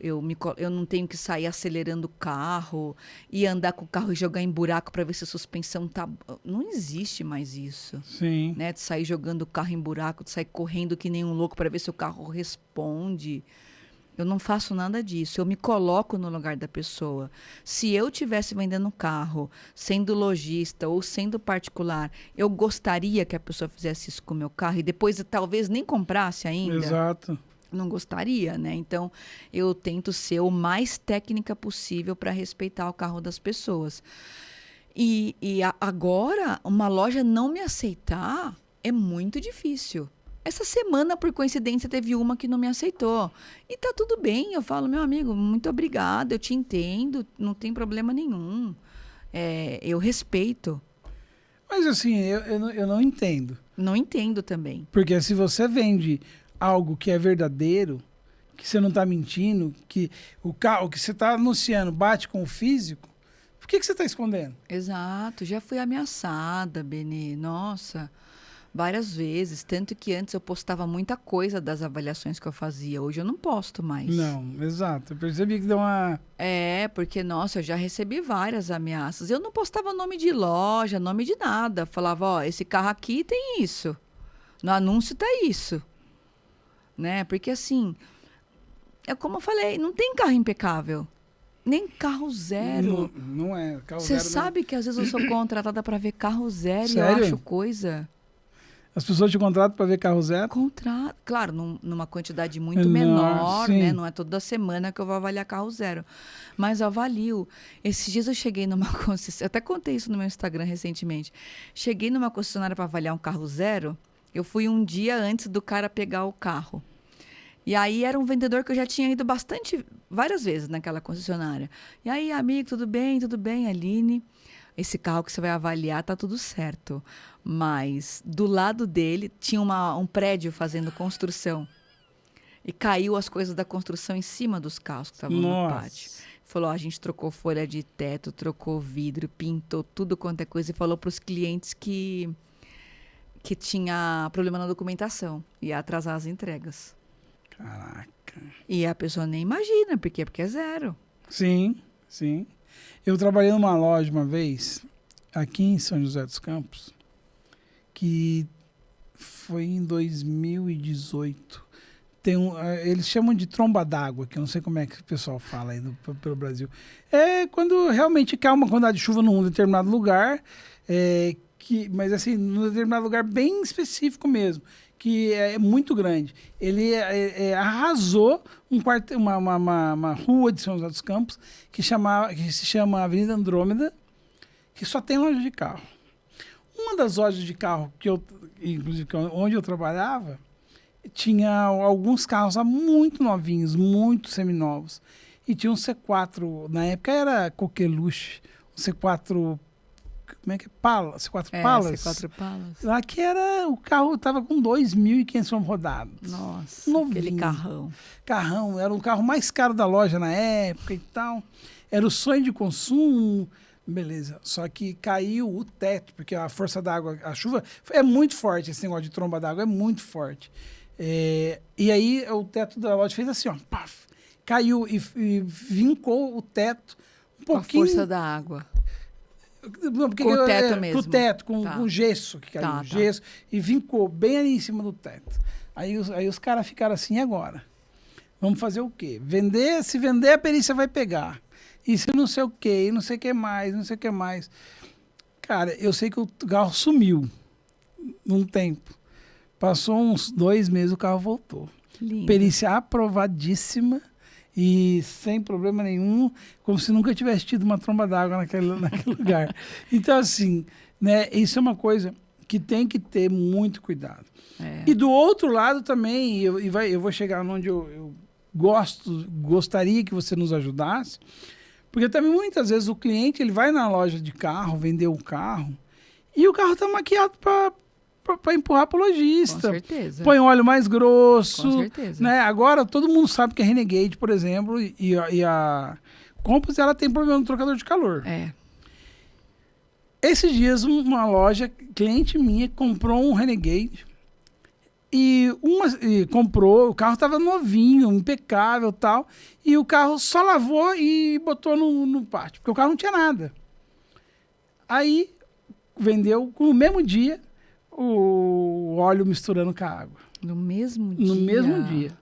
não tenho que sair acelerando o carro e andar com o carro e jogar em buraco para ver se a suspensão tá... Não existe mais isso. Sim. Né? De sair jogando o carro em buraco, de sair correndo que nem um louco para ver se o carro responde. Eu não faço nada disso. Eu me coloco no lugar da pessoa. Se eu estivesse vendendo um carro, sendo lojista ou sendo particular, eu gostaria que a pessoa fizesse isso com o meu carro e depois talvez nem comprasse ainda. Exato. Não gostaria, né? Então, eu tento ser o mais técnica possível para respeitar o carro das pessoas. Agora, uma loja não me aceitar é muito difícil. Essa semana, por coincidência, teve uma que não me aceitou. E tá tudo bem, eu falo, meu amigo, muito obrigada, eu te entendo, não tem problema nenhum. Eu respeito. Mas assim, eu não entendo. Não entendo também. Porque se você vende algo que é verdadeiro, que você não está mentindo, que o carro que você está anunciando bate com o físico, por que você está escondendo? Exato, já fui ameaçada, Benê. Nossa, várias vezes. Tanto que antes eu postava muita coisa das avaliações que eu fazia. Hoje eu não posto mais. Não, exato. Eu percebi que deu uma... Porque, nossa, eu já recebi várias ameaças. Eu não postava nome de loja, nome de nada. Falava, ó, esse carro aqui tem isso. No anúncio tá isso. Né? Porque assim, é como eu falei, não tem carro impecável. Nem carro zero. Não é. Carro Você zero sabe que às vezes eu sou contratada para ver carro zero Sério? e eu acho coisa. As pessoas te contratam para ver carro zero? Claro, numa quantidade muito Menor, menor, sim. né? Não é toda semana que eu vou avaliar carro zero. Mas eu avalio. Esses dias eu cheguei numa concessionária, eu até contei isso no meu Instagram recentemente. Cheguei numa concessionária para avaliar um carro zero, eu fui um dia antes do cara pegar o carro. E aí era um vendedor que eu já tinha ido várias vezes naquela concessionária. E aí, amigo, tudo bem, Aline? Esse carro que você vai avaliar tá tudo certo. Mas do lado dele tinha um prédio fazendo construção. E caiu as coisas da construção em cima dos carros que estavam no pátio. Falou, a gente trocou folha de teto, trocou vidro, pintou tudo quanto é coisa e falou para os clientes que tinha problema na documentação. Ia atrasar as entregas. Caraca. E a pessoa nem imagina, porque é zero. Sim, sim. Eu trabalhei numa loja uma vez, aqui em São José dos Campos, que foi em 2018. Eles chamam de tromba d'água, que eu não sei como é que o pessoal fala aí pelo Brasil. É quando realmente cai uma quantidade de chuva num determinado lugar, mas assim, num determinado lugar bem específico mesmo, que é muito grande. Ele arrasou uma rua de São José dos Campos que se chama Avenida Andrômeda, que só tem loja de carro. Uma das lojas de carro inclusive onde eu trabalhava, tinha alguns carros muito novinhos, muito seminovos. E tinha um C4, na época era Coqueluche, um C4, como é que é? C4 Palas? C4 Palas. Lá que o carro estava com 2.500 km rodados. Nossa, novinho. Aquele carrão. Carrão, era o carro mais caro da loja na época e tal. Era o sonho de consumo. Beleza, só que caiu o teto, porque a força d'água, a chuva é muito forte, esse negócio de tromba d'água é muito forte. E aí o teto da loja fez assim, ó, paf, caiu e vincou o teto um pouquinho. Com a força da água. Não, porque com o teto mesmo. Com o teto, com gesso que caiu, gesso, e vincou bem ali em cima do teto. Aí os caras ficaram assim, e agora? Vamos fazer o quê? Se vender, a perícia vai pegar. E se não sei o quê, e não sei o que mais, não sei o que mais. Cara, eu sei que o carro sumiu num tempo. Passou uns 2 meses, o carro voltou. Lindo. Perícia aprovadíssima e sem problema nenhum, como se nunca tivesse tido uma tromba d'água naquele lugar. Então, assim, né, isso é uma coisa que tem que ter muito cuidado. E do outro lado também, eu vou chegar onde eu gostaria que você nos ajudasse, porque também muitas vezes o cliente ele vai na loja de carro, vender o carro, e o carro está maquiado para empurrar para o lojista. Com certeza. Põe óleo mais grosso. Com certeza. Né? Agora todo mundo sabe que a Renegade, por exemplo, e a Compass, ela tem problema no trocador de calor. Esses dias uma loja, cliente minha, comprou um Renegade e comprou, o carro estava novinho, impecável e tal, e o carro só lavou e botou no pátio, porque o carro não tinha nada. Aí vendeu no mesmo dia o óleo misturando com a água. No mesmo dia? No mesmo dia.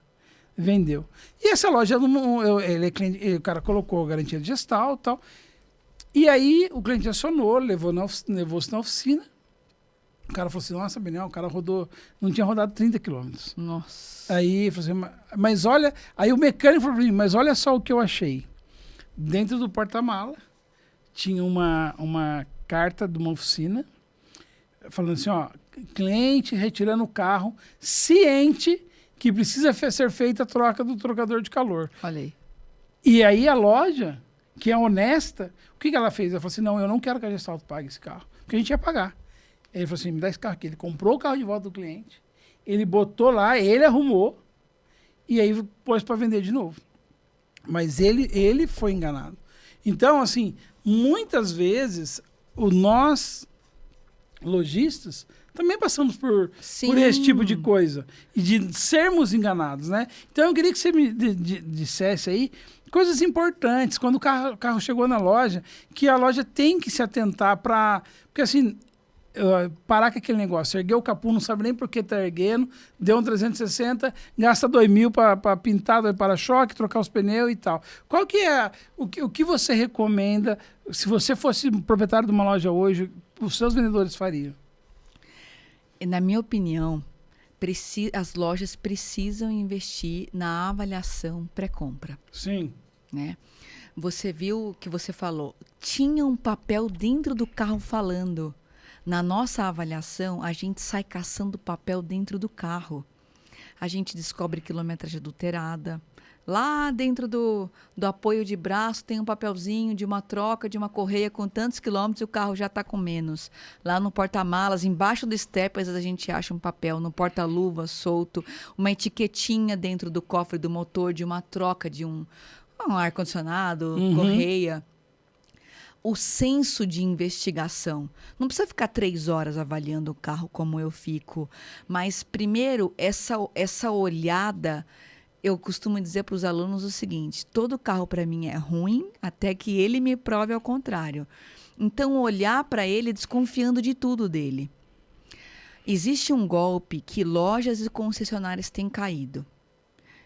Vendeu. E essa loja, o cara colocou garantia de gestal e tal. E aí o cliente acionou, levou-se na oficina. O cara falou assim, nossa, Benel, o cara não tinha rodado 30 quilômetros. Nossa. Aí falou assim, mas olha, aí o mecânico falou para mim, mas olha só o que eu achei. Dentro do porta-mala tinha uma carta de uma oficina, falando assim, ó, cliente retirando o carro, ciente que precisa ser feita a troca do trocador de calor. Olha aí. E aí a loja, que é honesta, o que ela fez? Ela falou assim, não, eu não quero que a Gestalto pague esse carro, porque a gente ia pagar. Ele falou assim, me dá esse carro aqui. Ele comprou o carro de volta do cliente, ele botou lá, ele arrumou, e aí pôs para vender de novo. Mas ele foi enganado. Então, assim, muitas vezes, nós, lojistas, também passamos por esse tipo de coisa. E de sermos enganados, né? Então, eu queria que você me dissesse aí coisas importantes. Quando o carro chegou na loja, que a loja tem que se atentar para... Porque, assim, parar com aquele negócio. Ergueu o capô, não sabe nem por que tá erguendo, deu um 360, gasta 2.000 para pintar o para-choque, trocar os pneus e tal. Qual que é... O que você recomenda, se você fosse proprietário de uma loja hoje, os seus vendedores fariam? Na minha opinião, as lojas precisam investir na avaliação pré-compra. Sim. Né? Você viu o que você falou. Tinha um papel dentro do carro falando. Na nossa avaliação, a gente sai caçando papel dentro do carro. A gente descobre quilometragem adulterada. Lá dentro do apoio de braço tem um papelzinho de uma troca de uma correia com tantos quilômetros e o carro já está com menos. Lá no porta-malas, embaixo do step, às vezes a gente acha um papel. No porta-luva, solto. Uma etiquetinha dentro do cofre do motor de uma troca de um ar-condicionado, correia. O senso de investigação. Não precisa ficar 3 horas avaliando o carro como eu fico. Mas, primeiro, essa olhada... Eu costumo dizer para os alunos o seguinte, todo carro para mim é ruim até que ele me prove ao contrário. Então, olhar para ele desconfiando de tudo dele. Existe um golpe que lojas e concessionárias têm caído,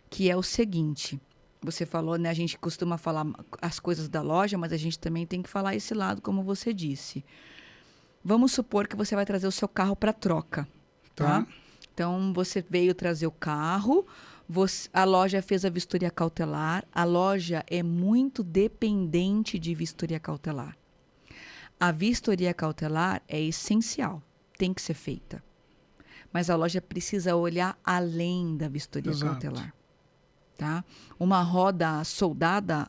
que é o seguinte, você falou, né, a gente costuma falar as coisas da loja, mas a gente também tem que falar esse lado, como você disse. Vamos supor que você vai trazer o seu carro para troca, tá? Então, você veio trazer o carro... a loja fez a vistoria cautelar. A loja é muito dependente de vistoria cautelar. A vistoria cautelar é essencial, tem que ser feita. Mas a loja precisa olhar além da vistoria cautelar. Tá? Uma roda soldada,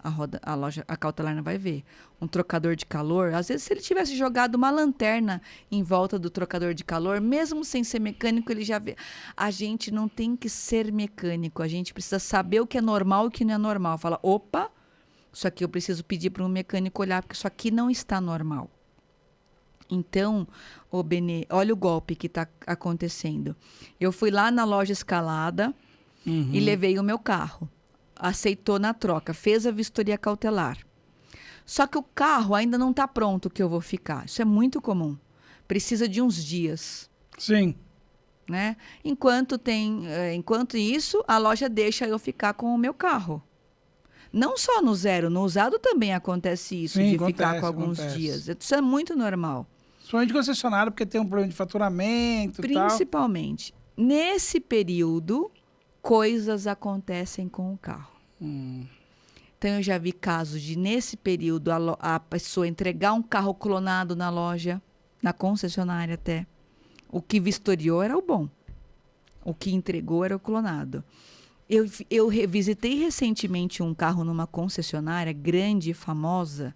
a cautelar não vai ver. Um trocador de calor, às vezes se ele tivesse jogado uma lanterna em volta do trocador de calor, mesmo sem ser mecânico, ele já vê. A gente não tem que ser mecânico, a gente precisa saber o que é normal e o que não é normal. Fala, opa, isso aqui eu preciso pedir para um mecânico olhar, porque isso aqui não está normal. Então, Benê, olha o golpe que está acontecendo. Eu fui lá na loja Escalada, e levei o meu carro. Aceitou na troca, fez a vistoria cautelar. Só que o carro ainda não está pronto que eu vou ficar. Isso é muito comum. Precisa de uns dias. Sim. Né? Enquanto isso, a loja deixa eu ficar com o meu carro. Não só no zero, no usado também acontece isso, Sim, de ficar com alguns dias. Isso é muito normal. Principalmente concessionário, porque tem um problema de faturamento e tal. Principalmente. Nesse período... coisas acontecem com o carro. Então, eu já vi casos de, nesse período, a pessoa entregar um carro clonado na loja, na concessionária até. O que vistoriou era o bom. O que entregou era o clonado. Eu revisitei recentemente um carro numa concessionária grande e famosa,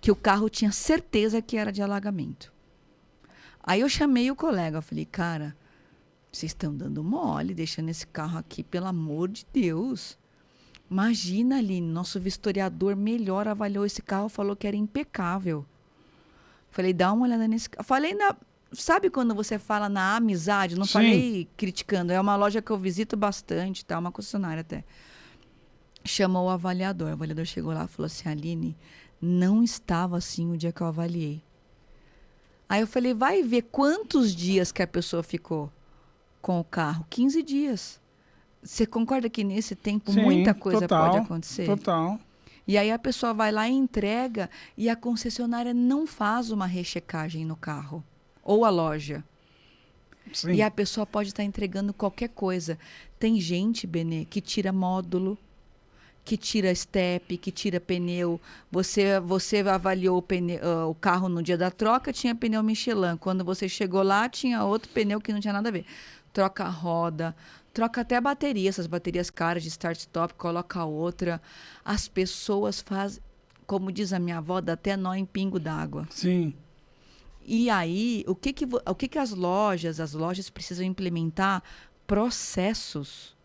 que o carro tinha certeza que era de alagamento. Aí eu chamei o colega, eu falei, cara... Vocês estão dando mole, deixando esse carro aqui, pelo amor de Deus. Imagina, Aline, nosso vistoriador melhor avaliou esse carro, falou que era impecável. Falei, dá uma olhada nesse carro. Falei, sabe quando você fala na amizade? Não Sim. Falei criticando, é uma loja que eu visito bastante, tá? Uma concessionária até. Chamou o avaliador chegou lá e falou assim, Aline, não estava assim o dia que eu avaliei. Aí eu falei, vai ver quantos dias que a pessoa ficou com o carro, 15 dias. Você concorda que nesse tempo muita coisa pode acontecer? Total. E aí a pessoa vai lá e entrega e a concessionária não faz uma rechecagem no carro. Ou a loja. Sim. E a pessoa pode estar entregando qualquer coisa. Tem gente, Benê, que tira módulo, que tira step, que tira pneu. Você avaliou o carro no dia da troca, tinha pneu Michelin. Quando você chegou lá, tinha outro pneu que não tinha nada a ver. Troca a roda, troca até a bateria, essas baterias caras de start-stop, coloca outra. As pessoas fazem, como diz a minha avó, dá até nó em pingo d'água. Sim. E aí, o que as lojas precisam implementar? Processos.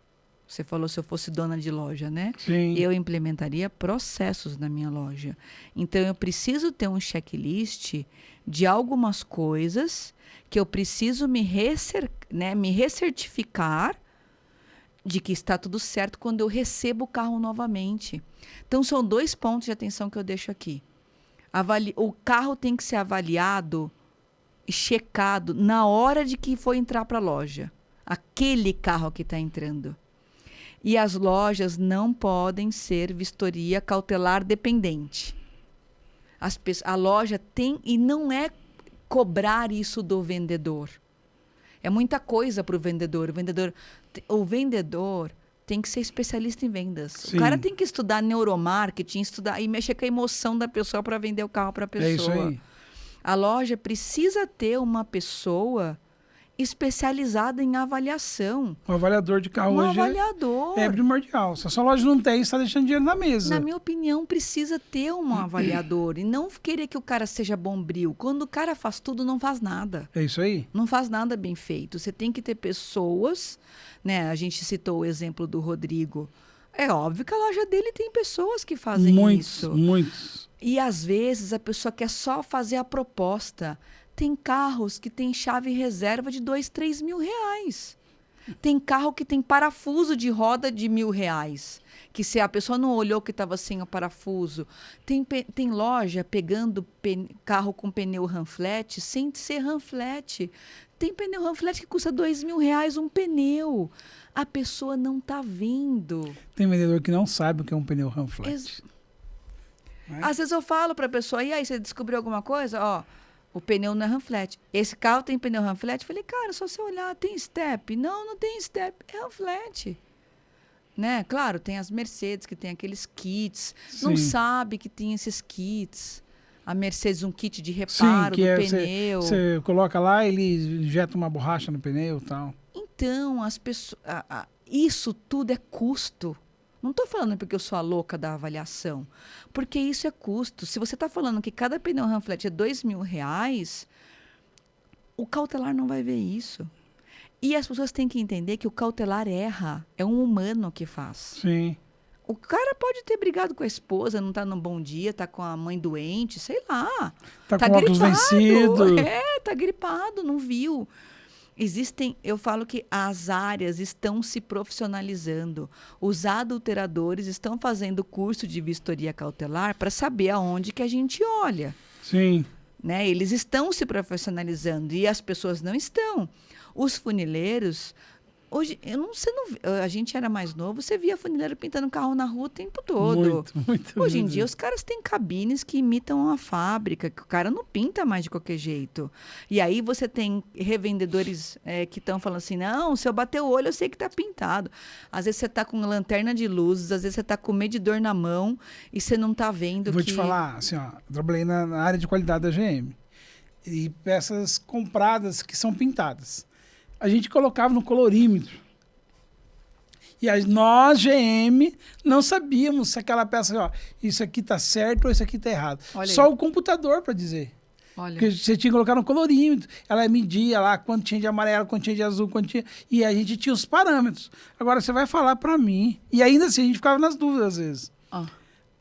Você falou se eu fosse dona de loja, né? Sim. Eu implementaria processos na minha loja. Então, eu preciso ter um checklist de algumas coisas que eu preciso me recertificar de que está tudo certo quando eu recebo o carro novamente. Então, são 2 pontos de atenção que eu deixo aqui. O carro tem que ser avaliado e checado na hora de que for entrar para a loja. Aquele carro que está entrando. E as lojas não podem ser vistoria cautelar dependente. A loja tem, e não é cobrar isso do vendedor. É muita coisa para o vendedor. O vendedor tem que ser especialista em vendas. Sim. O cara tem que estudar neuromarketing, estudar e mexer com a emoção da pessoa para vender o carro para a pessoa. É isso aí. A loja precisa ter uma pessoa especializada em avaliação. O avaliador de carro hoje avaliador. É primordial. Se a sua loja não tem, você está deixando dinheiro na mesa. Na minha opinião, precisa ter um avaliador. E não querer que o cara seja bombril. Quando o cara faz tudo, não faz nada. É isso aí. Não faz nada bem feito. Você tem que ter pessoas, né? A gente citou o exemplo do Rodrigo. É óbvio que a loja dele tem pessoas que fazem isso. Muitos. E às vezes a pessoa quer só fazer a proposta. Tem carros que tem chave reserva de 2, 3 mil reais. Tem carro que tem parafuso de roda de R$ 1.000. Que se a pessoa não olhou que estava sem o parafuso. Tem loja pegando carro com pneu Ranflet sem ser Ranflet. Tem pneu Ranflet que custa R$ 2.000 um pneu. A pessoa não está vendo. Tem vendedor que não sabe o que é um pneu Ranflet. Às vezes eu falo para a pessoa, e aí, você descobriu alguma coisa? Ó, o pneu não é Ranflet. Esse carro tem pneu Ranflet? Falei, cara, só você olhar, tem step? Não tem step, é Ranflet. Né? Claro, tem as Mercedes que tem aqueles kits. Sim. Não sabe que tem esses kits. A Mercedes, um kit de reparo do pneu. Você coloca lá, ele injeta uma borracha no pneu e tal. Então, as pessoas, isso tudo é custo. Não estou falando porque eu sou a louca da avaliação. Porque isso é custo. Se você está falando que cada pneu Ranflet é R$ 2.000, o cautelar não vai ver isso. E as pessoas têm que entender que o cautelar erra. É um humano que faz. Sim. O cara pode ter brigado com a esposa, não está num bom dia, está com a mãe doente, sei lá. Tá com óculos vencido. Tá gripado, não viu. Eu falo que as áreas estão se profissionalizando. Os adulteradores estão fazendo curso de vistoria cautelar para saber aonde que a gente olha. Sim. Né? Eles estão se profissionalizando e as pessoas não estão. Os funileiros, hoje, a gente era mais novo, você via funileiro pintando carro na rua o tempo todo. Muito Hoje em dia, os caras têm cabines que imitam a fábrica, que o cara não pinta mais de qualquer jeito. E aí você tem revendedores que estão falando assim, não, se eu bater o olho, eu sei que está pintado. Às vezes você está com lanterna de luzes, às vezes você está com medidor na mão e você não está vendo Vou te falar, assim, ó, eu trabalhei na área de qualidade da GM. E peças compradas que são pintadas. A gente colocava no colorímetro. E nós, GM, não sabíamos se aquela peça, ó, isso aqui tá certo ou isso aqui tá errado. Só o computador para dizer. Olha. Porque você tinha que colocar no colorímetro. Ela media lá quanto tinha de amarelo, quanto tinha de azul, quanto tinha... E a gente tinha os parâmetros. Agora você vai falar para mim. E ainda assim, a gente ficava nas dúvidas às vezes.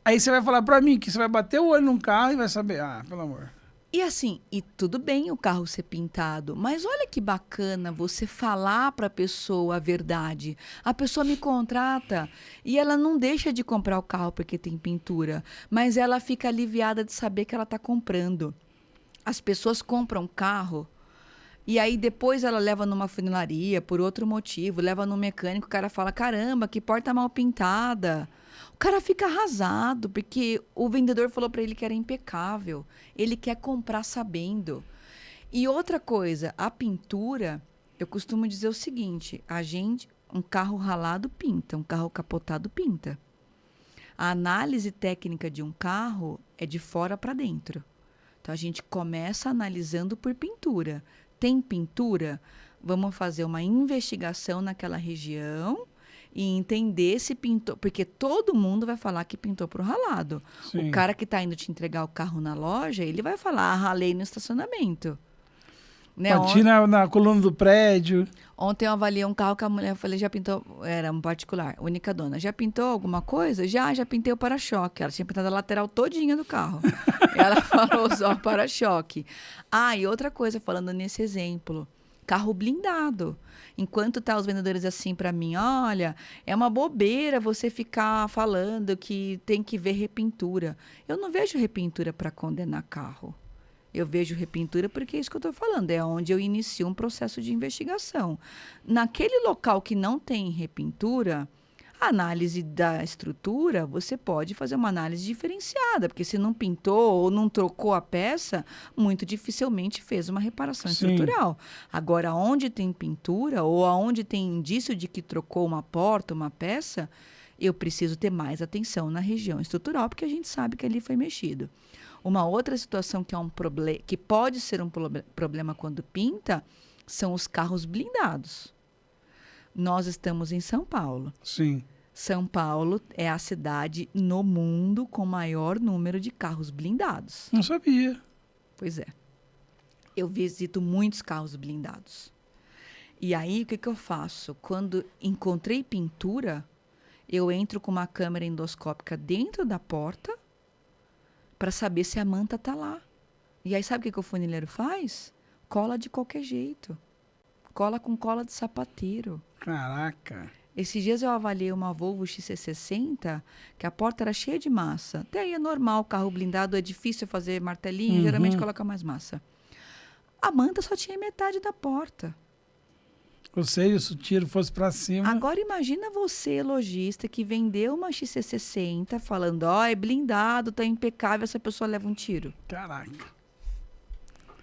Aí você vai falar para mim que você vai bater o olho num carro e vai saber. Ah, pelo amor. E assim, e tudo bem o carro ser pintado, mas olha que bacana você falar para a pessoa a verdade. A pessoa me contrata e ela não deixa de comprar o carro porque tem pintura, mas ela fica aliviada de saber que ela está comprando. As pessoas compram carro e aí depois ela leva numa funilaria por outro motivo, leva no mecânico, o cara fala, caramba, que porta mal pintada. O cara fica arrasado, porque o vendedor falou para ele que era impecável. Ele quer comprar sabendo. E outra coisa, a pintura, eu costumo dizer o seguinte, um carro ralado pinta, um carro capotado pinta. A análise técnica de um carro é de fora para dentro. Então, a gente começa analisando por pintura. Tem pintura? Vamos fazer uma investigação naquela região e entender se pintou. Porque todo mundo vai falar que pintou pro ralado. Sim. O cara que está indo te entregar o carro na loja, ele vai falar, ralei no estacionamento. Né? Bati na coluna do prédio. Ontem eu avaliei um carro que a mulher, eu falei, já pintou, era um particular, única dona, já pintou alguma coisa? Já pintei o para-choque. Ela tinha pintado a lateral todinha do carro. Ela falou só para-choque. Ah, e outra coisa, falando nesse exemplo, carro blindado. Enquanto tá os vendedores assim para mim, olha, é uma bobeira você ficar falando que tem que ver repintura. Eu não vejo repintura para condenar carro. Eu vejo repintura porque é isso que eu estou falando, é onde eu inicio um processo de investigação. Naquele local que não tem repintura, a análise da estrutura, você pode fazer uma análise diferenciada, porque se não pintou ou não trocou a peça, muito dificilmente fez uma reparação estrutural. Agora, onde tem pintura ou onde tem indício de que trocou uma porta, uma peça, eu preciso ter mais atenção na região estrutural, porque a gente sabe que ali foi mexido. Uma outra situação que é que pode ser um problema quando pinta são os carros blindados. Nós estamos em São Paulo. Sim. São Paulo é a cidade no mundo com maior número de carros blindados. Não sabia. Pois é. Eu visito muitos carros blindados. E aí, o que eu faço? Quando encontrei pintura, eu entro com uma câmera endoscópica dentro da porta para saber se a manta está lá. E aí, sabe o que o funileiro faz? Cola de qualquer jeito. Cola com cola de sapateiro. Caraca. Esses dias eu avaliei uma Volvo XC60, que a porta era cheia de massa. Até aí é normal, carro blindado é difícil fazer martelinho, geralmente coloca mais massa. A manta só tinha metade da porta. Ou seja, se o tiro fosse para cima... Agora imagina você, lojista, que vendeu uma XC60 falando, é blindado, tá impecável, essa pessoa leva um tiro. Caraca.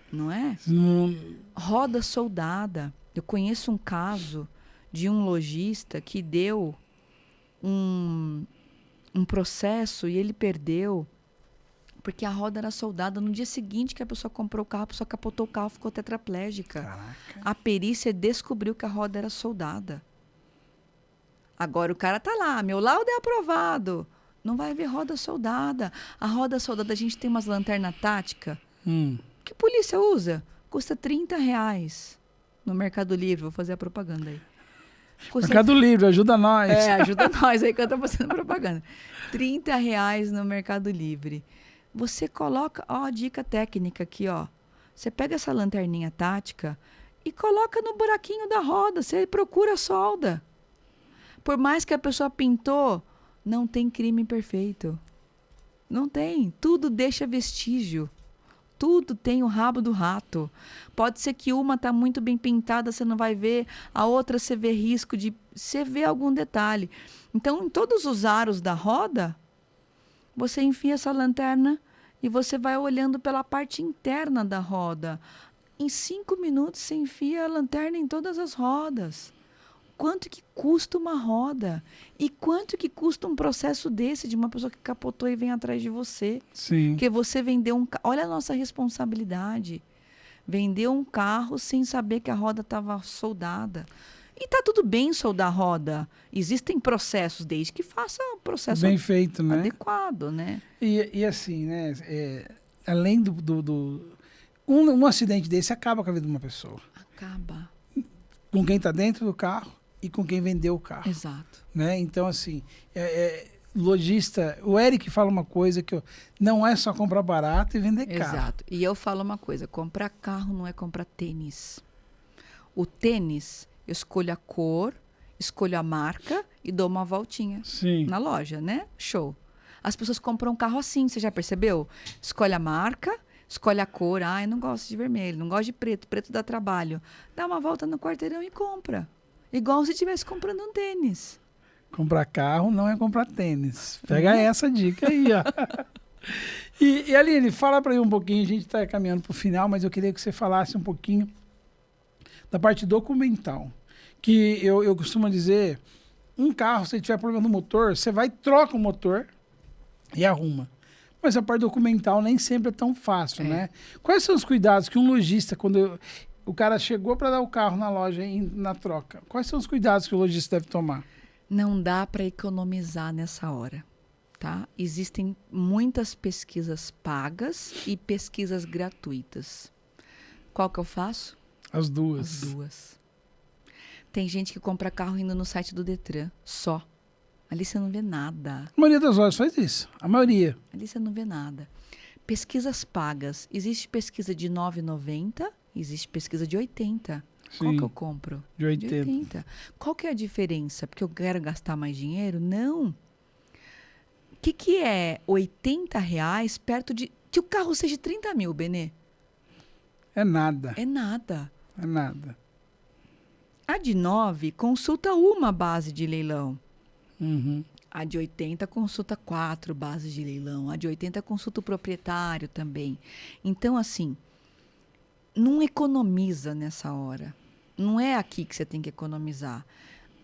Não é? Não... Roda soldada. Eu conheço um caso de um lojista que deu um processo e ele perdeu porque a roda era soldada. No dia seguinte que a pessoa comprou o carro, a pessoa capotou o carro, ficou tetraplégica. Caraca. A perícia descobriu que a roda era soldada. Agora o cara tá lá, meu laudo é aprovado. Não vai ver roda soldada. A roda soldada, a gente tem umas lanternas táticas. Que polícia usa? Custa R$30 no Mercado Livre. Vou fazer a propaganda aí. Mercado Livre, ajuda nós. Ajuda nós aí que eu tô fazendo propaganda. R$30 no Mercado Livre. Você coloca, dica técnica aqui, Você pega essa lanterninha tática e coloca no buraquinho da roda. Você procura a solda. Por mais que a pessoa pintou, não tem crime perfeito. Não tem. Tudo deixa vestígio. Tudo tem o rabo do rato. Pode ser que uma está muito bem pintada, você não vai ver. A outra você vê risco de... Você vê algum detalhe. Então, em todos os aros da roda, você enfia essa lanterna e você vai olhando pela parte interna da roda. Em 5 minutos, você enfia a lanterna em todas as rodas. Quanto que custa uma roda? E quanto que custa um processo desse de uma pessoa que capotou e vem atrás de você? Sim. Porque você vendeu um carro. Olha a nossa responsabilidade. Vendeu um carro sem saber que a roda estava soldada. E tá tudo bem soldar a roda. Existem processos, desde que faça um processo bem feito, né? adequado, né? E assim, né? Além um acidente desse acaba com a vida de uma pessoa. Acaba. Com quem está dentro do carro e com quem vendeu o carro. Exato. Né? Então, assim, lojista... O Eric fala uma coisa que não é só comprar barato e vender caro. Exato. E eu falo uma coisa, comprar carro não é comprar tênis. O tênis, eu escolho a cor, escolho a marca e dou uma voltinha. Sim. Na loja, né? Show. As pessoas compram um carro assim, você já percebeu? Escolhe a marca, escolhe a cor. Eu não gosto de vermelho, não gosto de preto, preto dá trabalho. Dá uma volta no quarteirão e compra. Igual se estivesse comprando um tênis. Comprar carro não é comprar tênis. Pega essa dica aí, ó. E Aline, fala para mim um pouquinho, a gente está caminhando para o final, mas eu queria que você falasse um pouquinho da parte documental. Que eu costumo dizer, um carro, se tiver problema no motor, você vai e troca o motor, e arruma. Mas a parte documental nem sempre é tão fácil, né? Quais são os cuidados que um lojista, quando o cara chegou para dar o carro na loja e na troca, quais são os cuidados que o lojista deve tomar? Não dá para economizar nessa hora, tá? Existem muitas pesquisas pagas e pesquisas gratuitas. Qual que eu faço? As duas. As duas. Tem gente que compra carro indo no site do Detran, só. Ali você não vê nada. A maioria das lojas faz isso. A maioria. Ali você não vê nada. Pesquisas pagas. Existe pesquisa de R$ 9,90, existe pesquisa de 80. Qual Sim, que eu compro? de 80. Qual que é a diferença? Porque eu quero gastar mais dinheiro? Não. O que é R$ 80 perto de... Que o carro seja 30 mil, Benê? É nada. É nada. É nada. A de 9 consulta uma base de leilão. Uhum. A de 80 consulta 4 bases de leilão. A de 80 consulta o proprietário também. Então, assim, não economiza nessa hora. Não é aqui que você tem que economizar.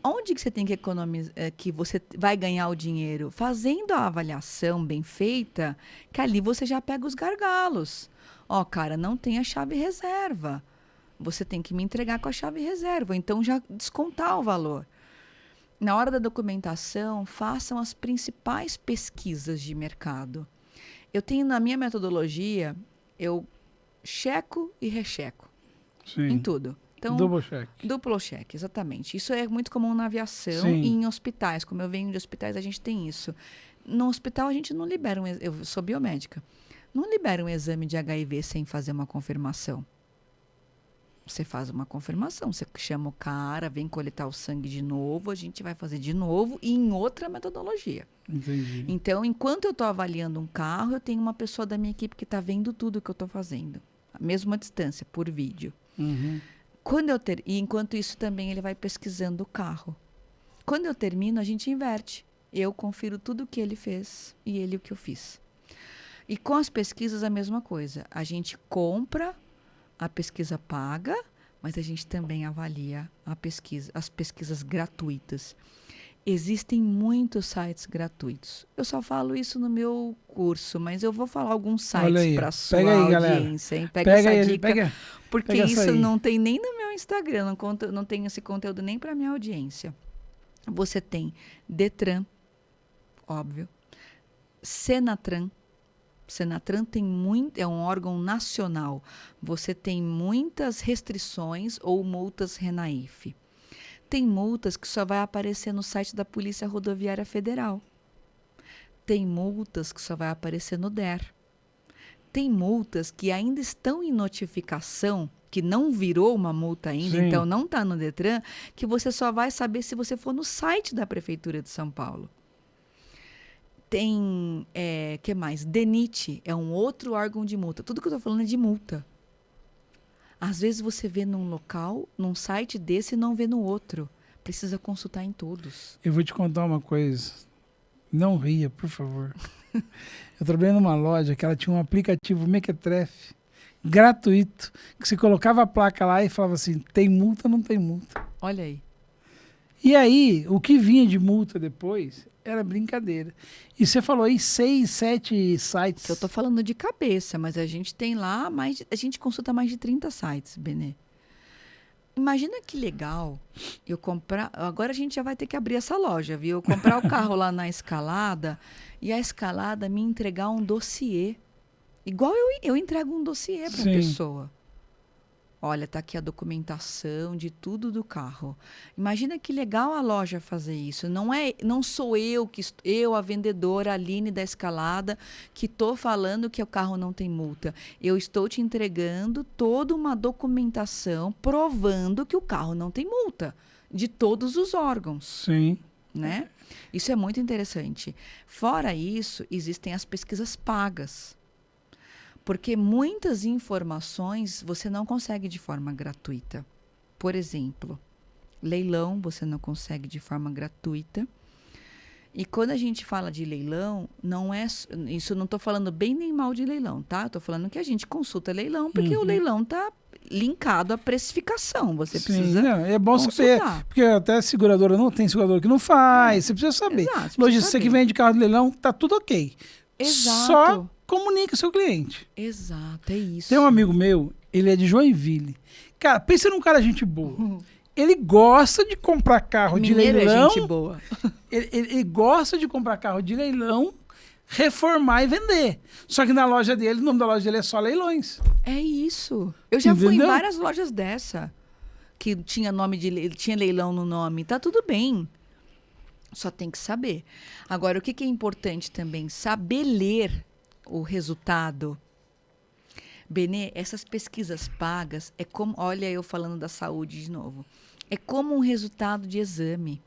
Onde que você tem que economizar, que você vai ganhar o dinheiro? Fazendo a avaliação bem feita, que ali você já pega os gargalos. Ó, cara, não tem a chave reserva. Você tem que me entregar com a chave reserva. Então, já descontar o valor. Na hora da documentação, façam as principais pesquisas de mercado. Eu tenho, na minha metodologia, eu checo e recheco. Sim. Em tudo. Então, Double check. Duplo check, exatamente. Isso é muito comum na aviação Sim. e em hospitais. Como eu venho de hospitais, a gente tem isso. No hospital, a gente não libera eu sou biomédica. Não libera um exame de HIV sem fazer uma confirmação. Você faz uma confirmação, você chama o cara, vem coletar o sangue de novo, a gente vai fazer de novo e em outra metodologia. Entendi. Então, enquanto eu estou avaliando um carro, eu tenho uma pessoa da minha equipe que está vendo tudo que eu estou fazendo. A mesma distância, por vídeo. Uhum. E enquanto isso também ele vai pesquisando o carro. Quando eu termino, a gente inverte. Eu confiro tudo o que ele fez e ele o que eu fiz. E com as pesquisas a mesma coisa. A gente compra a pesquisa paga, mas a gente também avalia as pesquisas gratuitas. Existem muitos sites gratuitos. Eu só falo isso no meu curso, mas eu vou falar alguns sites para sua audiência. Hein? Pega essa aí, dica, porque pega isso não tem nem no meu Instagram, não tem esse conteúdo nem para minha audiência. Você tem Detran, óbvio, Senatran. Senatran é um órgão nacional. Você tem muitas restrições ou multas RENAIF. Tem multas que só vai aparecer no site da Polícia Rodoviária Federal. Tem multas que só vai aparecer no DER. Tem multas que ainda estão em notificação, que não virou uma multa ainda, Sim. então não está no Detran, que você só vai saber se você for no site da Prefeitura de São Paulo. Tem, que mais? DENIT é um outro órgão de multa. Tudo que eu estou falando é de multa. Às vezes você vê num local, num site desse e não vê no outro. Precisa consultar em todos. Eu vou te contar uma coisa. Não ria, por favor. Eu trabalhei numa loja que ela tinha um aplicativo Mequetrefe gratuito, que você colocava a placa lá e falava assim, tem multa ou não tem multa? Olha aí. E aí, o que vinha de multa depois era brincadeira. E você falou aí 6, 7 sites. Eu estou falando de cabeça, mas a gente tem lá a gente consulta mais de 30 sites, Benê. Imagina que legal eu comprar... Agora a gente já vai ter que abrir essa loja, viu? Eu comprar o carro lá na Escalada e a Escalada me entregar um dossiê. Igual eu entrego um dossiê para a pessoa. Olha, tá aqui a documentação de tudo do carro. Imagina que legal a loja fazer isso. Não sou eu, a vendedora Aline da Escalada, que estou falando que o carro não tem multa. Eu estou te entregando toda uma documentação provando que o carro não tem multa, de todos os órgãos. Sim. Né? Isso é muito interessante. Fora isso, existem as pesquisas pagas. Porque muitas informações você não consegue de forma gratuita. Por exemplo, leilão você não consegue de forma gratuita. E quando a gente fala de leilão, isso não estou falando bem nem mal de leilão, tá? Estou falando que a gente consulta leilão, porque o leilão está linkado à precificação. Você Sim, precisa não, é bom saber, consultar. porque até seguradora não tem seguradora que não faz, você precisa saber. Exato, você precisa Lojista, você que saber. vende carro de leilão, tá tudo ok. Exato. Só comunica o seu cliente. Exato, é isso. Tem um amigo meu, ele é de Joinville. Cara, pensa num cara gente boa. Ele gosta de comprar carro de Mineiro leilão. é gente boa. Ele gosta de comprar carro de leilão, reformar e vender. Só que na loja dele, o nome da loja dele é só leilões. É isso. Eu já fui em Entendeu? várias lojas dessa que tinha nome tinha leilão no nome. Tá tudo bem. Só tem que saber. Agora, o que é importante também? Saber ler o resultado. Benê, essas pesquisas pagas é como, olha eu falando da saúde de novo, é como um resultado de exame.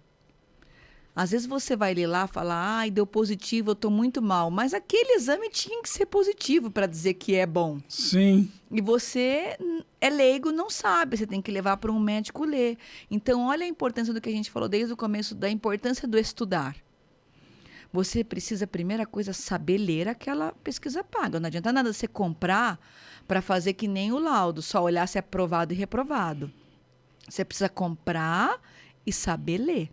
Às vezes você vai ler lá e fala, ai, deu positivo, eu estou muito mal. Mas aquele exame tinha que ser positivo para dizer que é bom. Sim. E você é leigo, não sabe, você tem que levar para um médico ler. Então, olha a importância do que a gente falou desde o começo, da importância do estudar. Você precisa, primeira coisa, saber ler aquela pesquisa paga. Não adianta nada você comprar para fazer que nem o laudo, só olhar se é aprovado e reprovado. Você precisa comprar e saber ler.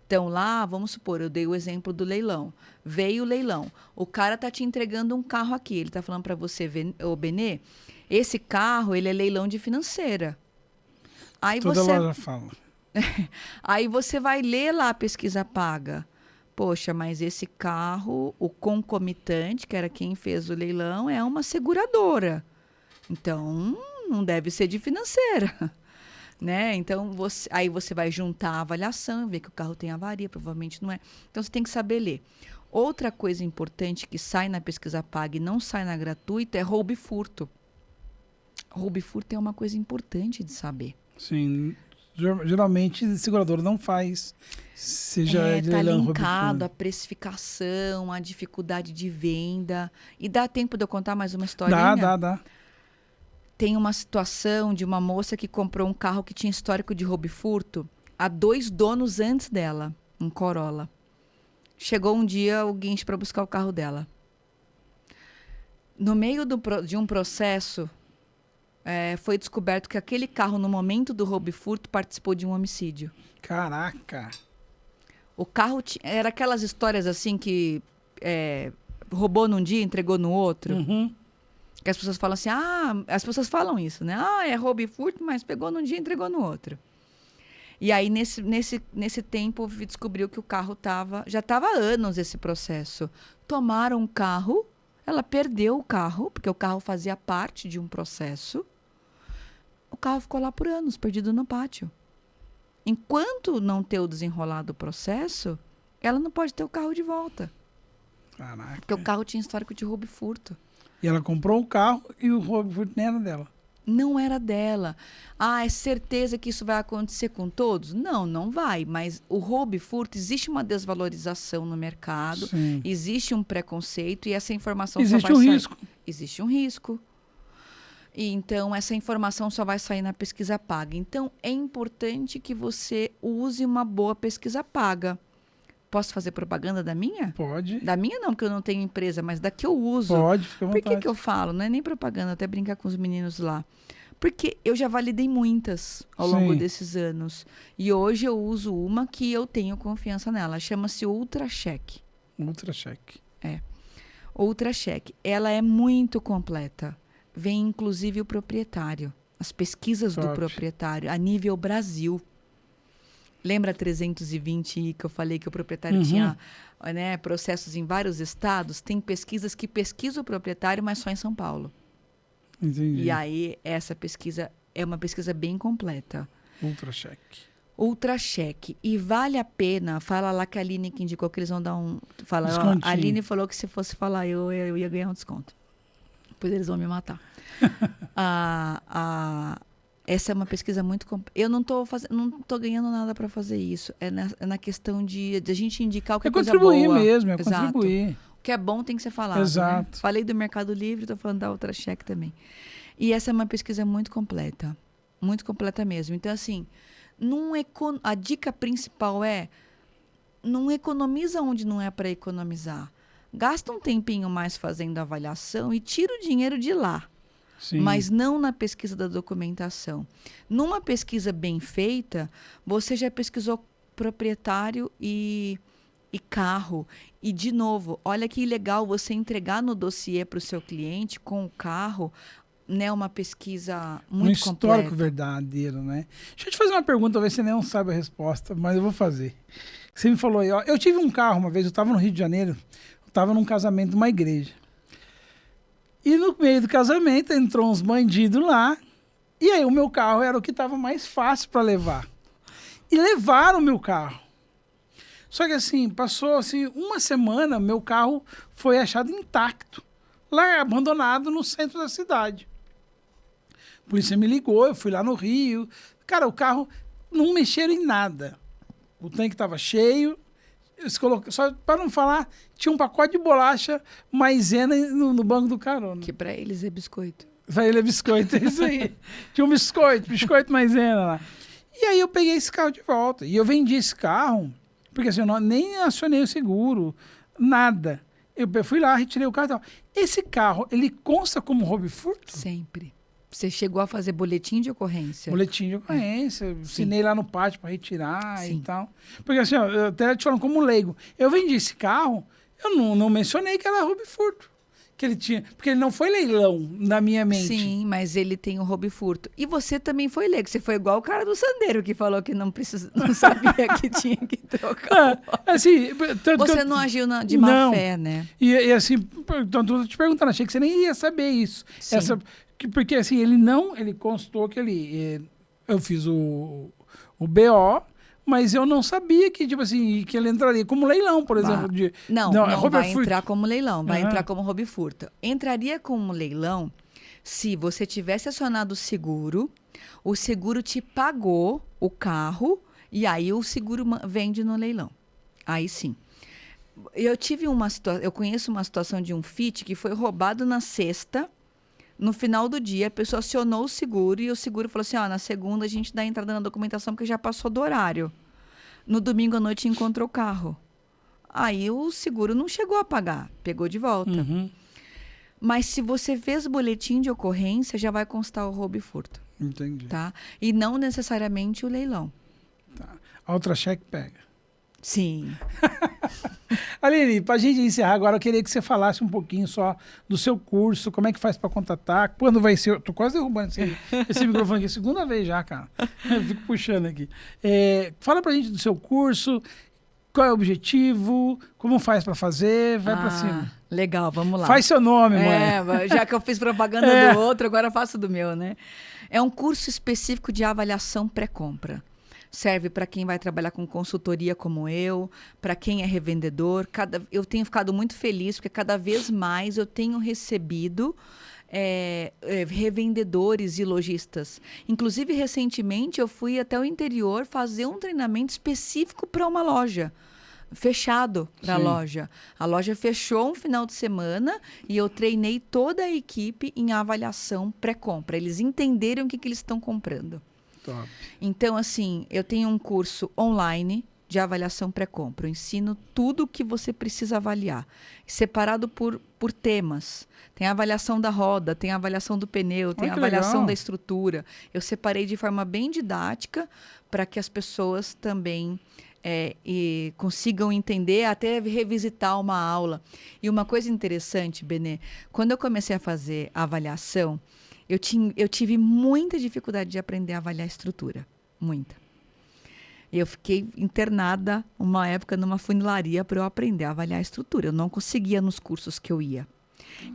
Então, lá, vamos supor, eu dei o exemplo do leilão. Veio o leilão. O cara está te entregando um carro aqui. Ele está falando para você, ô Benê, esse carro, ele é leilão de financeira. Aí Toda loja fala. Aí você vai ler lá a pesquisa paga. Poxa, mas esse carro, o concomitante, que era quem fez o leilão, é uma seguradora. Então, não deve ser de financeira. Né? Então, aí você vai juntar a avaliação, ver que o carro tem avaria, provavelmente não é. Então, você tem que saber ler. Outra coisa importante que sai na pesquisa paga e não sai na gratuita é roubo e furto. Roubo e furto é uma coisa importante de saber. Sim. Geralmente, segurador não faz, seja de tá leilão, linkado à precificação, à dificuldade de venda. E dá tempo de eu contar mais uma historinha? Dá. Tem uma situação de uma moça que comprou um carro que tinha histórico de roubo e furto há 2 donos antes dela, um Corolla. Chegou um dia o guincho para buscar o carro dela. No meio de um processo, foi descoberto que aquele carro, no momento do roubo e furto, participou de um homicídio. Caraca! O carro era aquelas histórias assim que roubou num dia, entregou no outro. Uhum. Que as pessoas falam assim, as pessoas falam isso, né? É roubo e furto, mas pegou num dia e entregou no outro. E aí, nesse tempo, descobriu que o carro já estava há anos esse processo. Tomaram o carro, ela perdeu o carro, porque o carro fazia parte de um processo. O carro ficou lá por anos, perdido no pátio. Enquanto não ter o desenrolado o processo, ela não pode ter o carro de volta. Caraca. Porque o carro tinha histórico de roubo e furto. E ela comprou o carro e o roubo furto nem era dela. Não era dela. É certeza que isso vai acontecer com todos? Não, não vai. Mas o roubo e furto, existe uma desvalorização no mercado, Sim. existe um preconceito e essa informação Existe só vai sair. risco. Existe um risco. E então, essa informação só vai sair na pesquisa paga. Então, é importante que você use uma boa pesquisa paga. Posso fazer propaganda da minha? Pode. Da minha não, porque eu não tenho empresa, mas da que eu uso. Pode, fica à vontade. Por que eu falo? Não é nem propaganda, até brincar com os meninos lá. Porque eu já validei muitas ao longo desses anos. E hoje eu uso uma que eu tenho confiança nela. Chama-se UltraCheck. UltraCheck. UltraCheck. Ela é muito completa. Vem inclusive o proprietário. As pesquisas do proprietário a nível Brasil. Lembra 320 que eu falei que o proprietário tinha processos em vários estados? Tem pesquisas que pesquisam o proprietário, mas só em São Paulo. Entendi. E aí, essa pesquisa é uma pesquisa bem completa. UltraCheck. UltraCheck. E vale a pena, fala lá que a Aline que indicou que eles vão dar um... A Aline falou que se fosse falar eu ia ganhar um desconto. Depois eles vão me matar. Essa é uma pesquisa muito... Eu não tô ganhando nada para fazer isso. É na questão de a gente indicar o que é coisa boa. É contribuir mesmo, Exato. contribuir. O que é bom tem que ser falado. Exato. Né? Falei do Mercado Livre, estou falando da UltraCheck também. E essa é uma pesquisa muito completa. Muito completa mesmo. Então, assim, a dica principal não economiza onde não é para economizar. Gasta um tempinho mais fazendo a avaliação e tira o dinheiro de lá. Sim. mas não na pesquisa da documentação. Numa pesquisa bem feita, você já pesquisou proprietário e carro. E, de novo, olha que legal você entregar no dossiê para o seu cliente com o carro, né, uma pesquisa muito histórico completa. verdadeiro, né? Deixa eu te fazer uma pergunta, talvez você não saiba a resposta, mas eu vou fazer. Você me falou aí, ó, eu tive um carro uma vez, eu estava no Rio de Janeiro, eu estava num casamento de uma igreja. E no meio do casamento entrou uns bandidos lá, e aí o meu carro era o que estava mais fácil para levar. E levaram o meu carro. Só que assim, passou assim, uma semana, meu carro foi achado intacto, lá abandonado no centro da cidade. A polícia me ligou, eu fui lá no Rio. Cara, o carro não mexeram em nada. O tanque estava cheio. Só para não falar, tinha um pacote de bolacha maisena no banco do carona. Que para eles é biscoito. Pra ele é biscoito, é isso aí. Tinha um biscoito maisena lá. E aí eu peguei esse carro de volta. E eu vendi esse carro, porque assim, eu nem acionei o seguro, nada. Eu fui lá, retirei o carro e tal. Esse carro, ele consta como roubo e furto? Sempre. Você chegou a fazer boletim de ocorrência? Boletim de ocorrência, assinei lá no pátio para retirar Sim. e tal. Porque assim, ó, eu até te falando como leigo, eu vendi esse carro, eu não mencionei que era roubo e furto. Que ele tinha, porque ele não foi leilão na minha mente. Sim, mas ele tem o roubo e furto. E você também foi leigo, você foi igual o cara do Sandeiro que falou que não sabia que tinha que trocar. Assim, tanto você que não agiu de má fé, né? E assim, então, tô te perguntando, achei que você nem ia saber isso. Sim. Porque assim, ele constou que eu fiz o BO, mas eu não sabia que, tipo assim, que ele entraria como leilão, por exemplo. Não vai entrar como leilão, vai entrar como roubo e furto. Entraria como leilão se você tivesse acionado o seguro te pagou o carro e aí o seguro vende no leilão. Aí sim. Eu conheço uma situação de um Fit que foi roubado na sexta. No final do dia, a pessoa acionou o seguro e o seguro falou assim, na segunda a gente dá entrada na documentação porque já passou do horário. No domingo à noite encontrou o carro. Aí o seguro não chegou a pagar, pegou de volta. Uhum. Mas se você fez boletim de ocorrência, já vai constar o roubo e furto. Entendi. Tá? E não necessariamente o leilão. Tá. A outra cheque pega. Sim. Aline, para a gente encerrar agora, eu queria que você falasse um pouquinho só do seu curso, como é que faz para contatar, quando vai ser... Tô quase derrubando esse microfone aqui, segunda vez já, cara. Eu fico puxando aqui. Fala para a gente do seu curso, qual é o objetivo, como faz para fazer, vai para cima. Legal, vamos lá. Faz seu nome, mãe. Já que eu fiz propaganda do outro, agora eu faço do meu, né? É um curso específico de avaliação pré-compra. Serve para quem vai trabalhar com consultoria como eu, para quem é revendedor. Eu tenho ficado muito feliz, porque cada vez mais eu tenho recebido revendedores e lojistas. Inclusive, recentemente, eu fui até o interior fazer um treinamento específico para uma loja. Fechado para a loja. A loja fechou um final de semana e eu treinei toda a equipe em avaliação pré-compra. Eles entenderam o que eles estão comprando. Top. Então, assim, eu tenho um curso online de avaliação pré-compra. Eu ensino tudo o que você precisa avaliar, separado por temas. Tem a avaliação da roda, tem a avaliação do pneu, tem a avaliação legal. da estrutura. Eu separei de forma bem didática para que as pessoas também consigam entender, até revisitar uma aula. E uma coisa interessante, Benê, quando eu comecei a fazer a avaliação, eu tive muita dificuldade de aprender a avaliar a estrutura. Muita. Eu fiquei internada uma época numa funilaria para eu aprender a avaliar a estrutura. Eu não conseguia nos cursos que eu ia.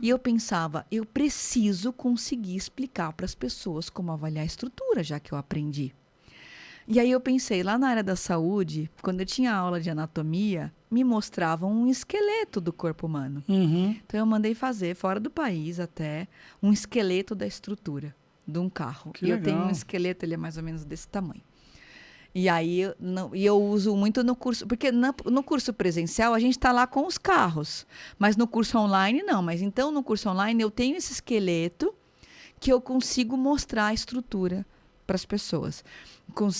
E eu pensava, eu preciso conseguir explicar para as pessoas como avaliar a estrutura, já que eu aprendi. E aí eu pensei, lá na área da saúde, quando eu tinha aula de anatomia, me mostravam um esqueleto do corpo humano. Uhum. Então eu mandei fazer, fora do país até, um esqueleto da estrutura de um carro. Que e legal. eu tenho um esqueleto, ele é mais ou menos desse tamanho. E aí eu uso muito no curso, porque no curso presencial a gente está lá com os carros, mas no curso online não. Mas então no curso online eu tenho esse esqueleto que eu consigo mostrar a estrutura as pessoas.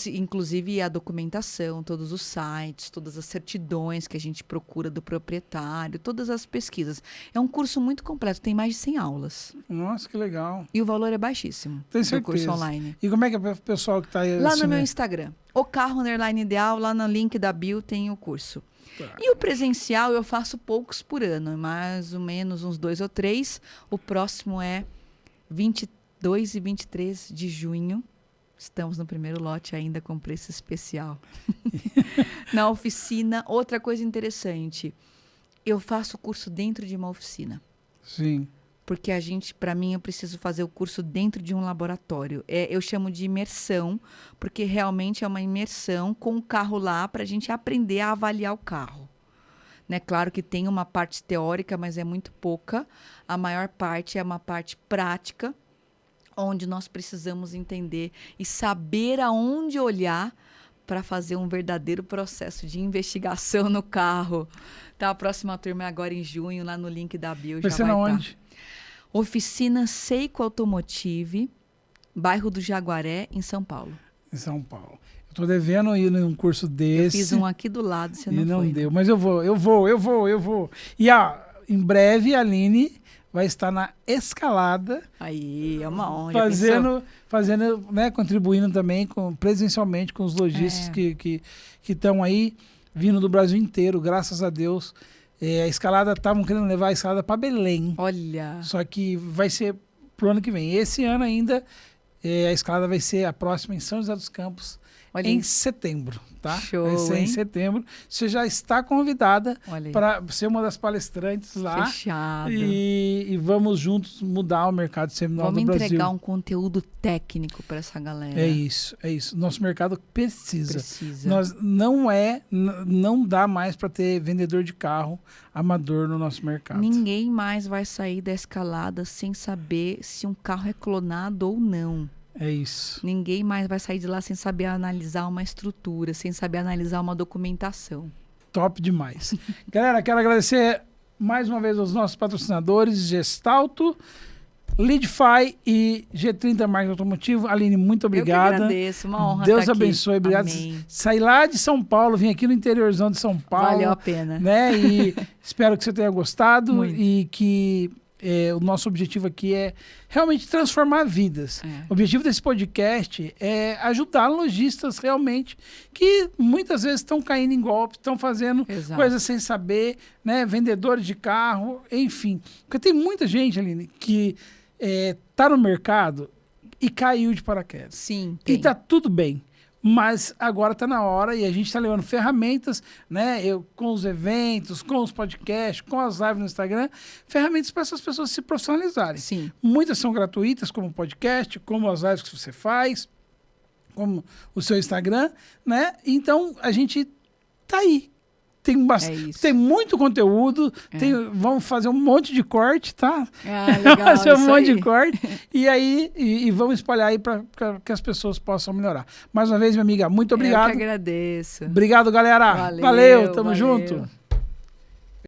Inclusive a documentação, todos os sites, todas as certidões que a gente procura do proprietário, todas as pesquisas. É um curso muito completo, tem mais de 100 aulas. Nossa, que legal. E o valor é baixíssimo. Tem do curso certeza. online. E como é que é o pessoal que está aí? Lá no meu Instagram, o carro _ideal, lá no link da bio tem o curso. Tá. E o presencial eu faço poucos por ano, mais ou menos uns 2 ou 3. O próximo é 22 e 23 de junho. Estamos no primeiro lote ainda com preço especial. Na oficina, outra coisa interessante. Eu faço o curso dentro de uma oficina. Sim. Porque para mim, eu preciso fazer o curso dentro de um laboratório. Eu chamo de imersão, porque realmente é uma imersão com o carro lá para a gente aprender a avaliar o carro. Né? Claro que tem uma parte teórica, mas é muito pouca. A maior parte é uma parte prática, onde nós precisamos entender e saber aonde olhar para fazer um verdadeiro processo de investigação no carro. Tá, a próxima turma é agora em junho, lá no link da bio. Vai ser onde? Oficina Seiko Automotive, bairro do Jaguaré, em São Paulo. Em São Paulo. Eu tô devendo ir num curso desse. Eu fiz um aqui do lado, você não foi. E não deu, mas eu vou. E em breve a Aline vai estar na Escalada. Aí, é uma honra. Fazendo, né, contribuindo também presencialmente com os lojistas que estão aí, vindo do Brasil inteiro, graças a Deus. A Escalada, estavam querendo levar a Escalada para Belém. Olha. Só que vai ser pro ano que vem. Esse ano ainda, a Escalada vai ser a próxima em São José dos Campos, em setembro, tá? Show, vai ser em setembro. Você já está convidada para ser uma das palestrantes lá. Fechado. E vamos juntos mudar o mercado seminário do Brasil. Vamos entregar um conteúdo técnico para essa galera. É isso. Nosso mercado precisa. Nós não dá mais para ter vendedor de carro amador no nosso mercado. Ninguém mais vai sair da Escalada sem saber se um carro é clonado ou não. É isso. Ninguém mais vai sair de lá sem saber analisar uma estrutura, sem saber analisar uma documentação. Top demais. Galera, quero agradecer mais uma vez aos nossos patrocinadores, Gestalto, Leadify e G30 Marketing Automotivo. Aline, muito obrigada. Eu que agradeço, uma honra Deus estar aqui. abençoe, obrigado. Amém. Saí lá de São Paulo, vim aqui no interiorzão de São Paulo. Valeu a pena. Né? E espero que você tenha gostado Muito. E que o nosso objetivo aqui é realmente transformar vidas. O objetivo desse podcast é ajudar lojistas realmente que muitas vezes estão caindo em golpes, estão fazendo coisas sem saber, né? Vendedores de carro, enfim. Porque tem muita gente, Aline, que está no mercado e caiu de paraquedas. Sim, tem. E está tudo bem. Mas agora está na hora e a gente está levando ferramentas, né? Com os eventos, com os podcasts, com as lives no Instagram, ferramentas para essas pessoas se profissionalizarem. Sim. Muitas são gratuitas, como o podcast, como as lives que você faz, como o seu Instagram, né? Então a gente tá aí. Tem muito conteúdo, vamos fazer um monte de corte, tá? Legal, fazer um monte de corte e aí e vamos espalhar aí para que as pessoas possam melhorar. Mais uma vez, minha amiga, muito obrigado. Eu que agradeço. Obrigado, galera. Valeu, tamo junto.